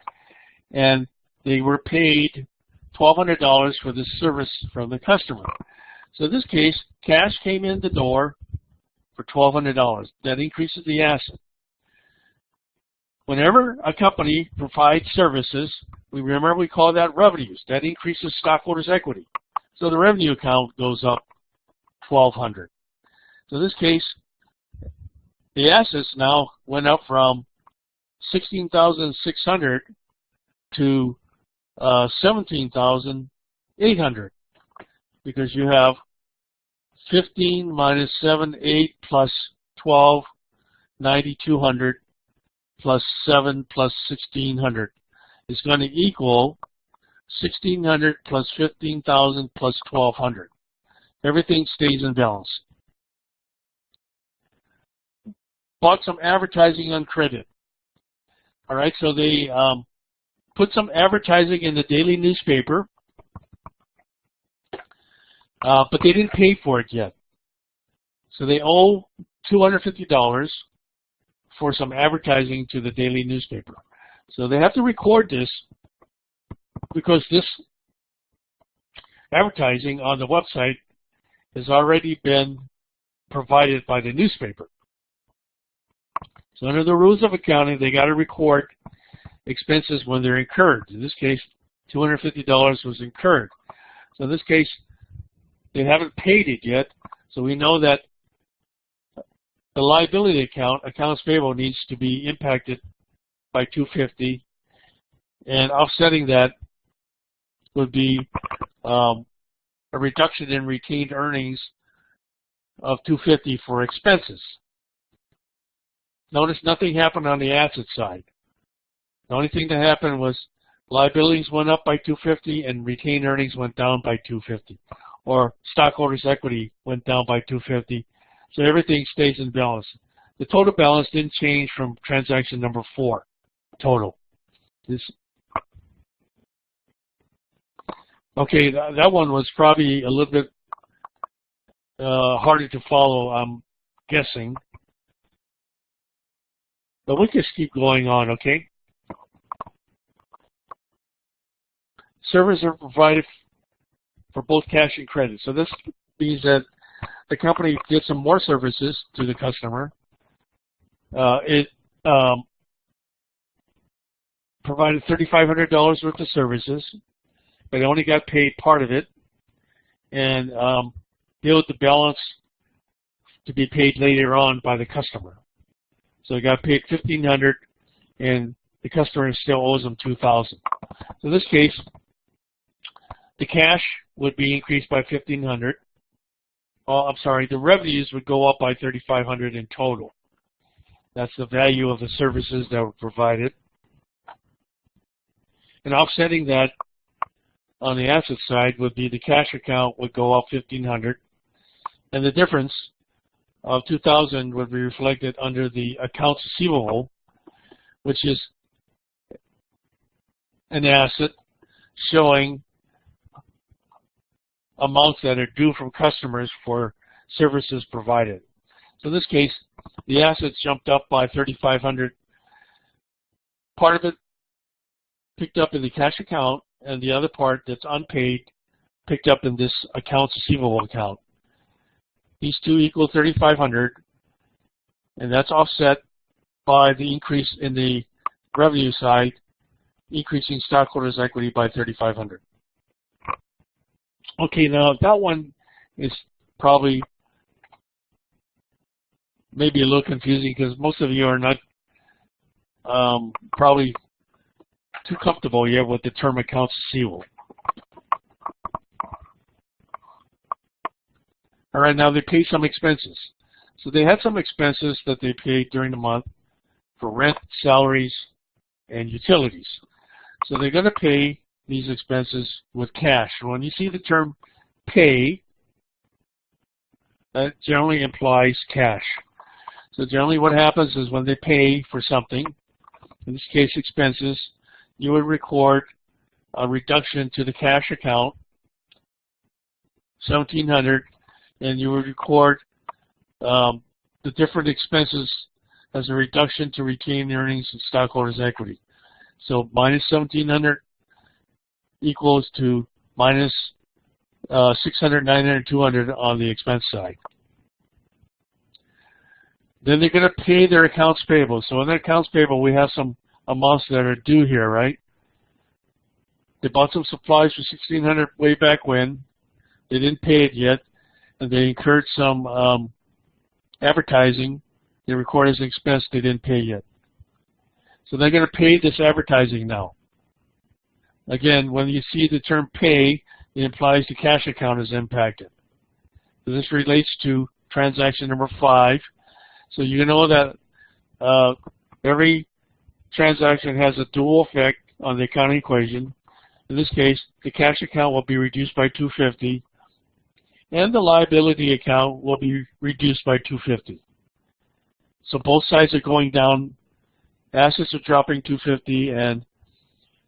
and they were paid $1,200 for this service from the customer. So in this case, cash came in the door for $1,200. That increases the asset. Whenever a company provides services, we call that revenues. That increases stockholders' equity. So the revenue account goes up $1,200. So in this case, the assets now went up from 16,600 to 17,800, because you have 15 minus 7, 8 plus 12, 9,200 plus 7 plus 1,600 is going to equal 1,600 plus 15,000 plus 1,200. Everything stays in balance. Bought some advertising on credit. All right, so they put some advertising in the daily newspaper, but they didn't pay for it yet. So they owe $250 for some advertising to the daily newspaper. So they have to record this, because this advertising on the website has already been provided by the newspaper. So under the rules of accounting, they got to record expenses when they're incurred. In this case, $250 was incurred. So in this case, they haven't paid it yet, so we know that the liability account, accounts payable, needs to be impacted by $250, and offsetting that would be a reduction in retained earnings of $250 for expenses. Notice nothing happened on the asset side. The only thing that happened was liabilities went up by $250 and retained earnings went down by $250, or stockholders' equity went down by $250. So everything stays in balance. The total balance didn't change from transaction number 4 total. Okay, that one was probably a little bit harder to follow, I'm guessing. But we just keep going on, okay? Services are provided for both cash and credit. So this means that the company gives some more services to the customer. It provided $3,500 worth of services, but it only got paid part of it, and billed the balance to be paid later on by the customer. So it got paid $1,500, and the customer still owes them $2,000. So in this case, the cash would be increased by $1,500. Oh, I'm sorry, the revenues would go up by $3,500 in total. That's the value of the services that were provided. And offsetting that on the asset side would be the cash account would go up $1,500, and the difference of $2,000 would be reflected under the accounts receivable, which is an asset showing amounts that are due from customers for services provided. So in this case, the assets jumped up by $3,500. Part of it picked up in the cash account, and the other part that's unpaid picked up in this accounts receivable account. These two equal $3,500, and that's offset by the increase in the revenue side, increasing stockholders' equity by $3,500. Okay, now that one is probably maybe a little confusing because most of you are not probably too comfortable yet with the term accounts receivable. All right, now they pay some expenses. So they had some expenses that they paid during the month for rent, salaries, and utilities. So they're going to pay these expenses with cash. When you see the term pay, that generally implies cash. So generally what happens is when they pay for something, in this case expenses, you would record a reduction to the cash account, $1,700, and you would record the different expenses as a reduction to retained earnings and stockholders' equity. So minus $1,700 equals to minus $600, $900, $200 on the expense side. Then they're going to pay their accounts payable. So in their accounts payable, we have some amounts that are due here, right? They bought some supplies for $1,600 way back when. They didn't pay it yet, and they incurred some advertising. They recorded as an expense they didn't pay yet. So they're going to pay this advertising now. Again, when you see the term pay, it implies the cash account is impacted. So this relates to transaction number 5. So you know that every transaction has a dual effect on the accounting equation. In this case, the cash account will be reduced by $250, and the liability account will be reduced by $250. So both sides are going down. Assets are dropping $250, and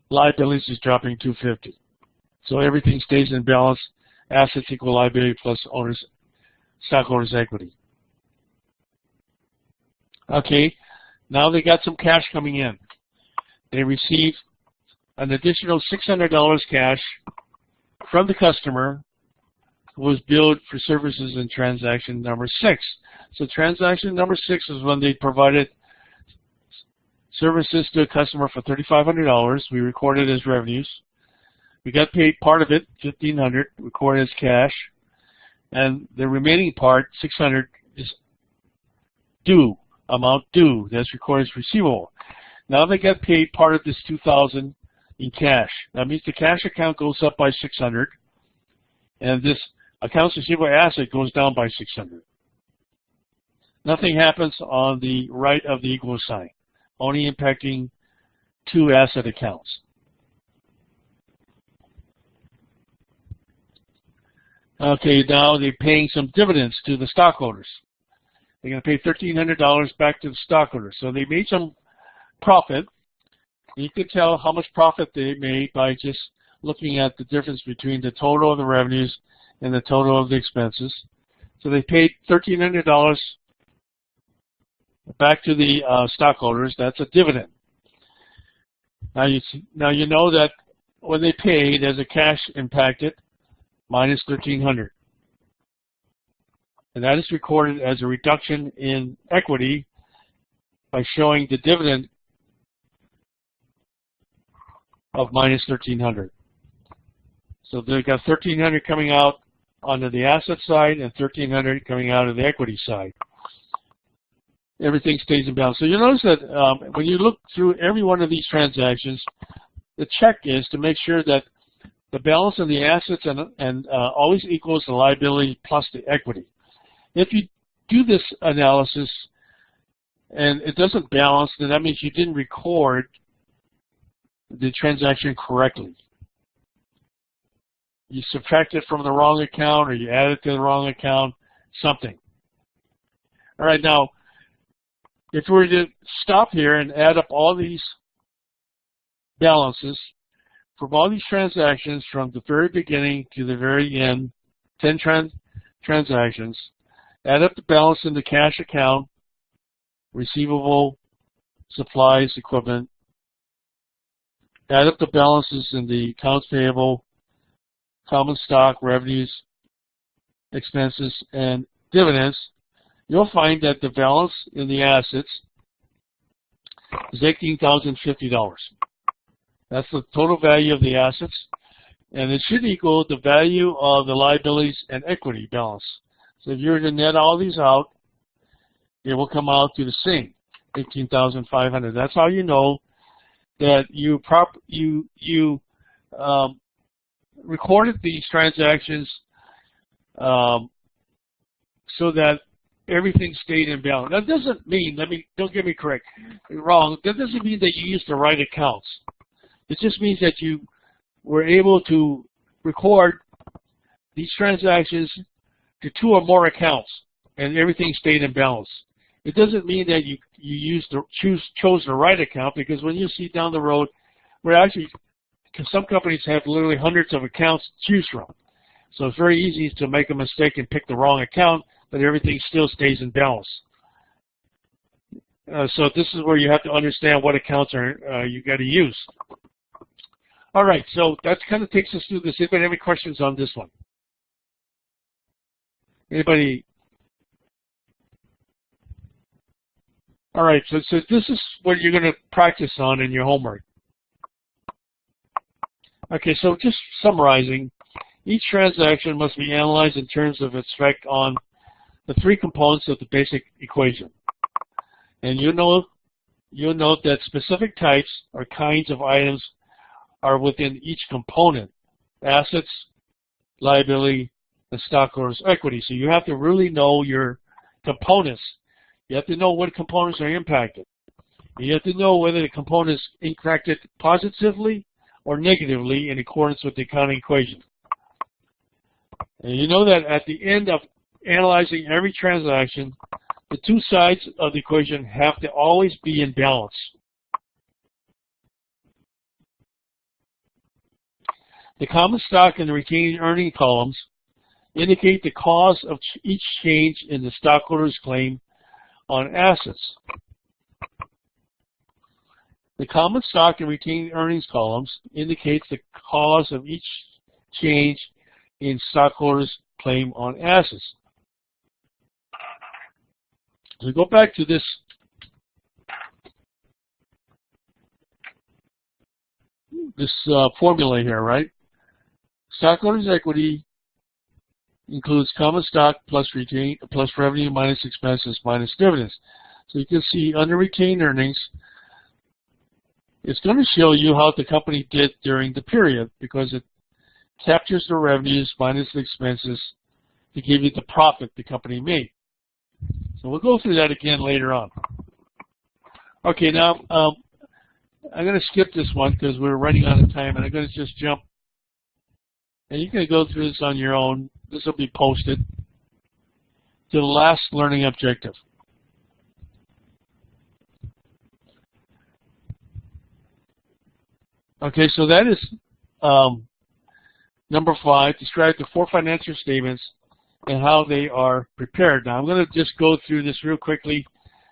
liabilities is dropping $250. So everything stays in balance. Assets equal liability plus stockholders' equity. Okay, now they got some cash coming in. They received an additional $600 cash from the customer who was billed for services in transaction number 6. So transaction number 6 is when they provided services to a customer for $3,500. We recorded as revenues. We got paid part of it, $1,500, recorded as cash, and the remaining part, $600, is due, amount due. That's recorded as receivable. Now they got paid part of this $2,000 in cash. That means the cash account goes up by $600, and this accounts receivable asset goes down by $600. Nothing happens on the right of the equal sign, only impacting 2 asset accounts. Okay, now they're paying some dividends to the stockholders. They're going to pay $1,300 back to the stockholders. So they made some profit. You can tell how much profit they made by just looking at the difference between the total of the revenues and the total of the expenses. So they paid $1,300 back to the stockholders. That's a dividend. Now you know that when they paid, there's a cash impacted minus $1,300. And that is recorded as a reduction in equity by showing the dividend of minus $1,300. So they've got $1,300 coming out onto the asset side and $1,300 coming out of the equity side. Everything stays in balance. So you notice that when you look through every one of these transactions, the check is to make sure that the balance of the assets always equals the liability plus the equity. If you do this analysis and it doesn't balance, then that means you didn't record the transaction correctly. You subtracted from the wrong account, or you added to the wrong account, something. All right, now, if we were to stop here and add up all these balances from all these transactions from the very beginning to the very end, 10 transactions, add up the balance in the cash account, receivable, supplies, equipment, add up the balances in the accounts payable, common stock, revenues, expenses, and dividends, you'll find that the balance in the assets is $18,050. That's the total value of the assets, and it should equal the value of the liabilities and equity balance. So if you were to net all these out, it will come out to the same, $18,500. That's how you know that you recorded these transactions so that everything stayed in balance. That doesn't mean, don't get me wrong, that doesn't mean that you used the right accounts. It just means that you were able to record these transactions to 2 or more accounts and everything stayed in balance. It doesn't mean that you chose the right account, because when you see down the road, we're actually, because some companies have literally hundreds of accounts to choose from. So it's very easy to make a mistake and pick the wrong account, but everything still stays in balance. So this is where you have to understand what accounts are you got to use. All right, so that kind of takes us through this. Anybody have any questions on this one? Anybody? All right, so this is what you're going to practice on in your homework. Okay, so just summarizing, each transaction must be analyzed in terms of its effect on the 3 components of the basic equation. And you know you'll note that specific types or kinds of items are within each component: assets, liability, and stockholders' equity. So you have to really know your components. You have to know what components are impacted. You have to know whether the components impacted positively or negatively in accordance with the accounting equation. And you know that at the end of analyzing every transaction, the two sides of the equation have to always be in balance. The common stock and the retained earning columns indicate the cause of each change in the stockholder's claim on assets. The common stock and retained earnings columns indicates the cause of each change in stockholders' claim on assets. So go back to this formula here, right? Stockholders' equity includes common stock plus revenue minus expenses minus dividends. So you can see under retained earnings, it's going to show you how the company did during the period because it captures the revenues minus the expenses to give you the profit the company made. So we'll go through that again later on. Okay, now I'm going to skip this one because we're running out of time, and I'm going to just jump. And you can go through this on your own. This will be posted to the last learning objective. Okay, so that is number 5. Describe the 4 financial statements and how they are prepared. Now, I'm going to just go through this real quickly.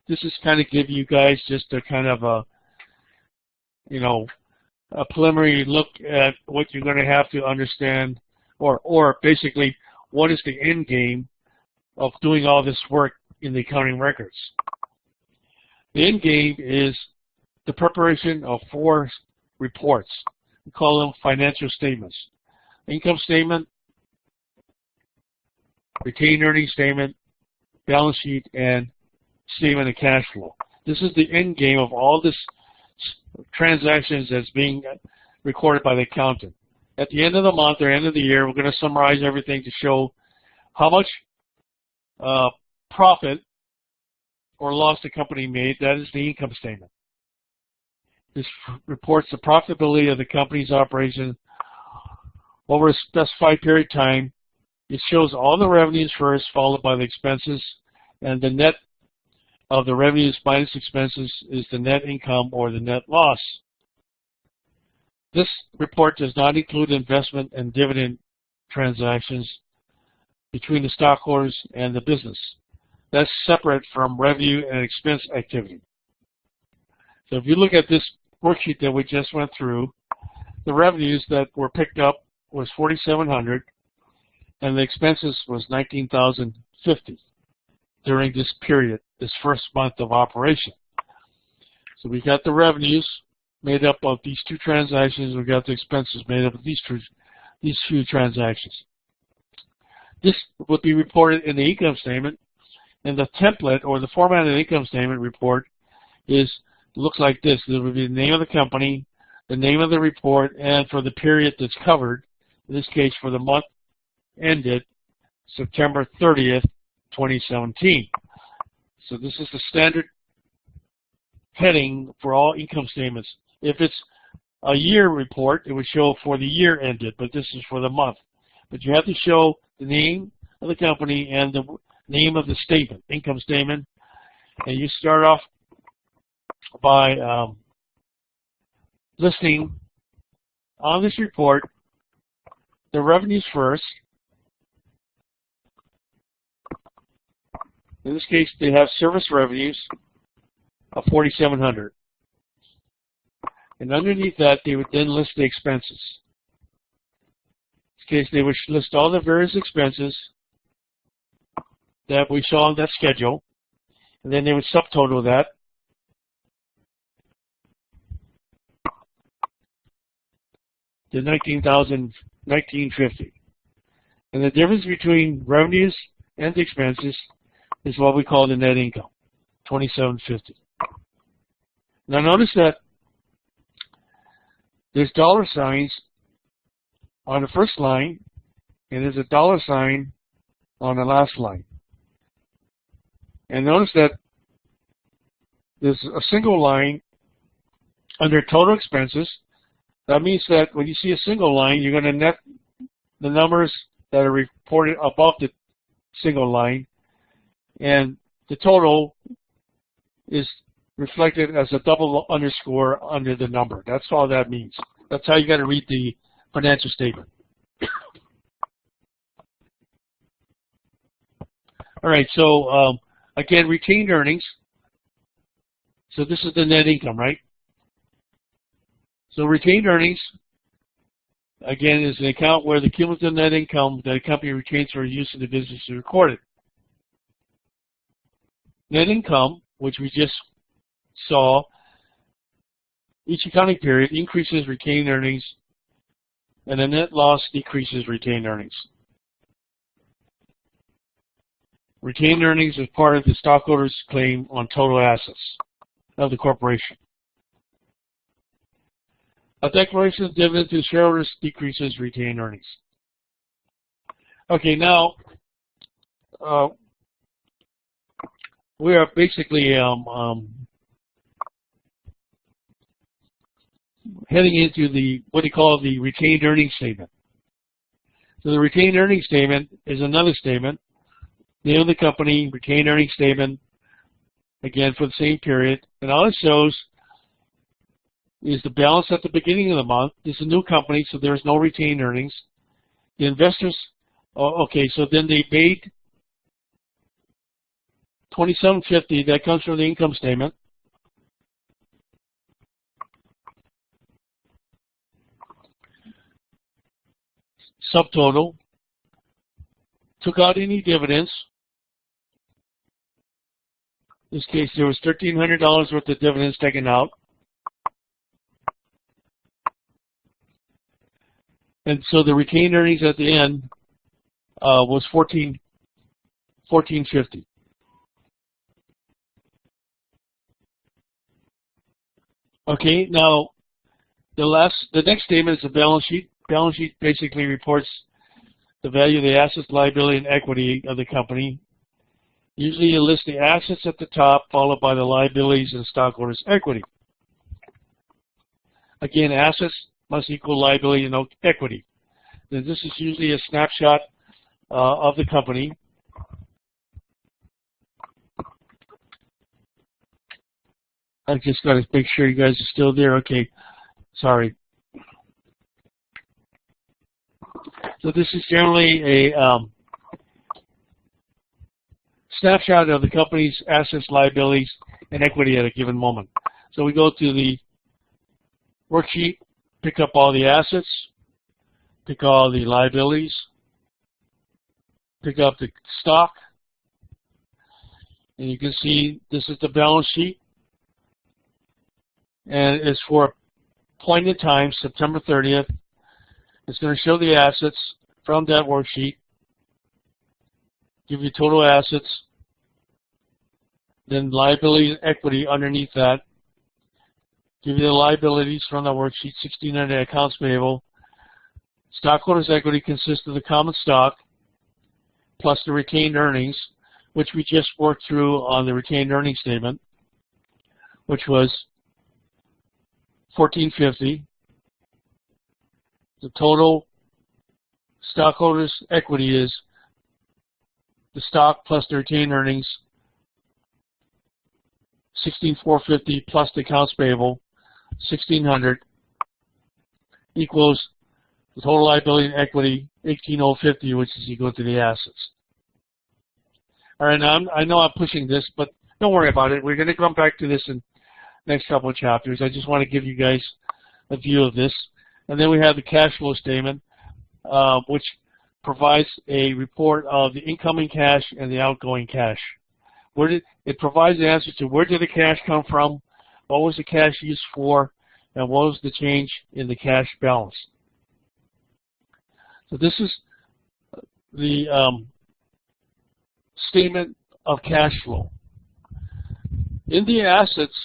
This is kind of give you guys just a kind of a, a preliminary look at what you're going to have to understand, or basically what is the end game of doing all this work in the accounting records. The end game is the preparation of 4 reports. We call them financial statements: income statement, retained earnings statement, balance sheet, and statement of cash flow. This is the end game of all this transactions that's being recorded by the accountant. At the end of the month or end of the year, we're going to summarize everything to show how much profit or loss the company made. That is the income statement. This reports the profitability of the company's operation over a specified period of time. It shows all the revenues first, followed by the expenses, and the net of the revenues minus expenses is the net income or the net loss. This report does not include investment and dividend transactions between the stockholders and the business. That's separate from revenue and expense activity. So if you look at this worksheet that we just went through, the revenues that were picked up was $4,700, and the expenses was $19,050 during this period, this first month of operation. So we got the revenues made up of these 2 transactions. We got the expenses made up of these two transactions. This would be reported in the income statement, and the template or the format of the income statement report looks like this. There would be the name of the company, the name of the report, and for the period that's covered, in this case for the month ended September 30th, 2017. So this is the standard heading for all income statements. If it's a year report, it would show for the year ended, but this is for the month. But you have to show the name of the company and the name of the statement, income statement, and you start off by listing on this report the revenues first. In this case, they have service revenues of $4,700. And underneath that, they would then list the expenses. In this case, they would list all the various expenses that we saw on that schedule, and then they would subtotal that. To $19,950. And the difference between revenues and the expenses is what we call the net income, $2,750. Now notice that there's dollar signs on the first line, and there's a dollar sign on the last line. And notice that there's a single line under total expenses. That means that when you see a single line, you're going to net the numbers that are reported above the single line, and the total is reflected as a double underscore under the number. That's all that means. That's how you got to read the financial statement. All right, so again, retained earnings. So this is the net income, right? So retained earnings, again, is an account where the cumulative net income that a company retains for use in the business is recorded. Net income, which we just saw, each accounting period increases retained earnings, and the net loss decreases retained earnings. Retained earnings is part of the stockholder's claim on total assets of the corporation. A declaration of dividend to shareholders decreases retained earnings. Okay, now we are basically heading into the what they call the retained earnings statement. So the retained earnings statement is another statement. Name of the company, retained earnings statement, again for the same period. And all it shows is the balance at the beginning of the month. This is a new company, so there's no retained earnings. The investors, okay, so then they paid $27.50. That comes from the income statement. Subtotal. Took out any dividends. In this case, there was $1,300 worth of dividends taken out. And so the retained earnings at the end was $14.50. Okay, now the next statement is the balance sheet. Balance sheet basically reports the value of the assets, liability, and equity of the company. Usually you list the assets at the top, followed by the liabilities and stockholders' equity. Again, assets must equal liability and equity. Then this is usually a snapshot of the company. I just got to make sure you guys are still there. Okay, sorry. So this is generally a snapshot of the company's assets, liabilities, and equity at a given moment. So we go to the worksheet, pick up all the assets, pick all the liabilities, pick up the stock, and you can see this is the balance sheet, and it's for a point in time, September 30th. It's going to show the assets from that worksheet, give you total assets, then liability and equity underneath that, give you the liabilities from the worksheet, 1,600 accounts payable. Stockholders' equity consists of the common stock plus the retained earnings, which we just worked through on the retained earnings statement, which was $14.50. The total stockholders' equity is the stock plus the retained earnings, $16,450 plus the accounts payable, $1,600, equals the total liability and equity, $18,050, which is equal to the assets. All right, now I know I'm pushing this, but don't worry about it. We're going to come back to this in the next couple of chapters. I just want to give you guys a view of this. And then we have the cash flow statement, which provides a report of the incoming cash and the outgoing cash. It provides the answer to where did the cash come from, what was the cash used for, and what was the change in the cash balance. So this is the statement of cash flow. In the assets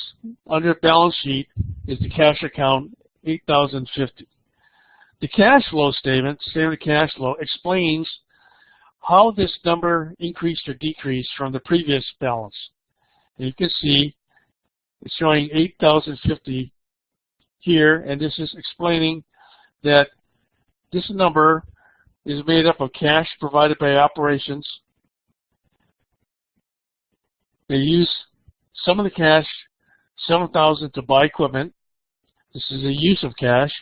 under balance sheet is the cash account, $8,050. The cash flow statement of cash flow, explains how this number increased or decreased from the previous balance. And you can see it's showing $8,050 here, and this is explaining that this number is made up of cash provided by operations. They use some of the cash, $7,000 to buy equipment. This is a use of cash.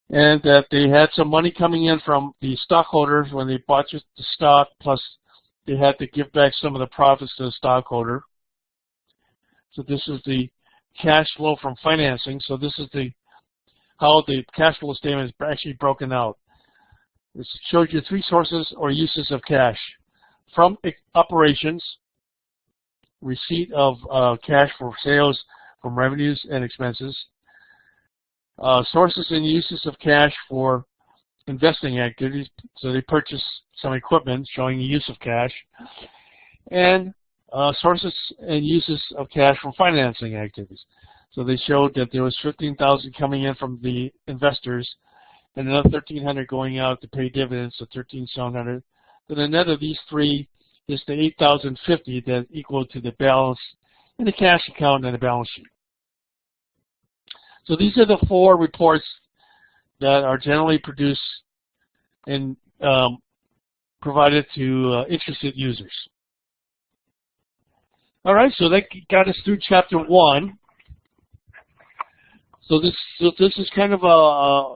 And that they had some money coming in from the stockholders when they bought the stock, plus they had to give back some of the profits to the stockholder. So this is the cash flow from financing. So this is how the cash flow statement is actually broken out. This shows you three sources or uses of cash. From operations, receipt of cash for sales from revenues and expenses. Sources and uses of cash for investing activities, so they purchase some equipment showing the use of cash, and sources and uses of cash from financing activities. So they showed that there was $15,000 coming in from the investors and another $1,300 going out to pay dividends, so $13,700. So the net of these three is the $8,050 that equal to the balance in the cash account and the balance sheet. So these are the four reports that are generally produced and provided to interested users. All right, so that got us through chapter 1. So this is kind of a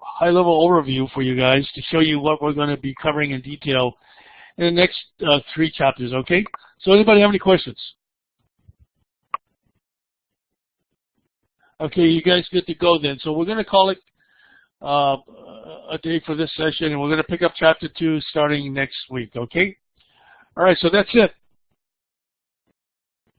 high-level overview for you guys to show you what we're going to be covering in detail in the next 3 chapters. Okay. So anybody have any questions? Okay, you guys good to go then. So we're going to call it a day for this session, and we're going to pick up chapter 2 starting next week, okay? All right, so that's it.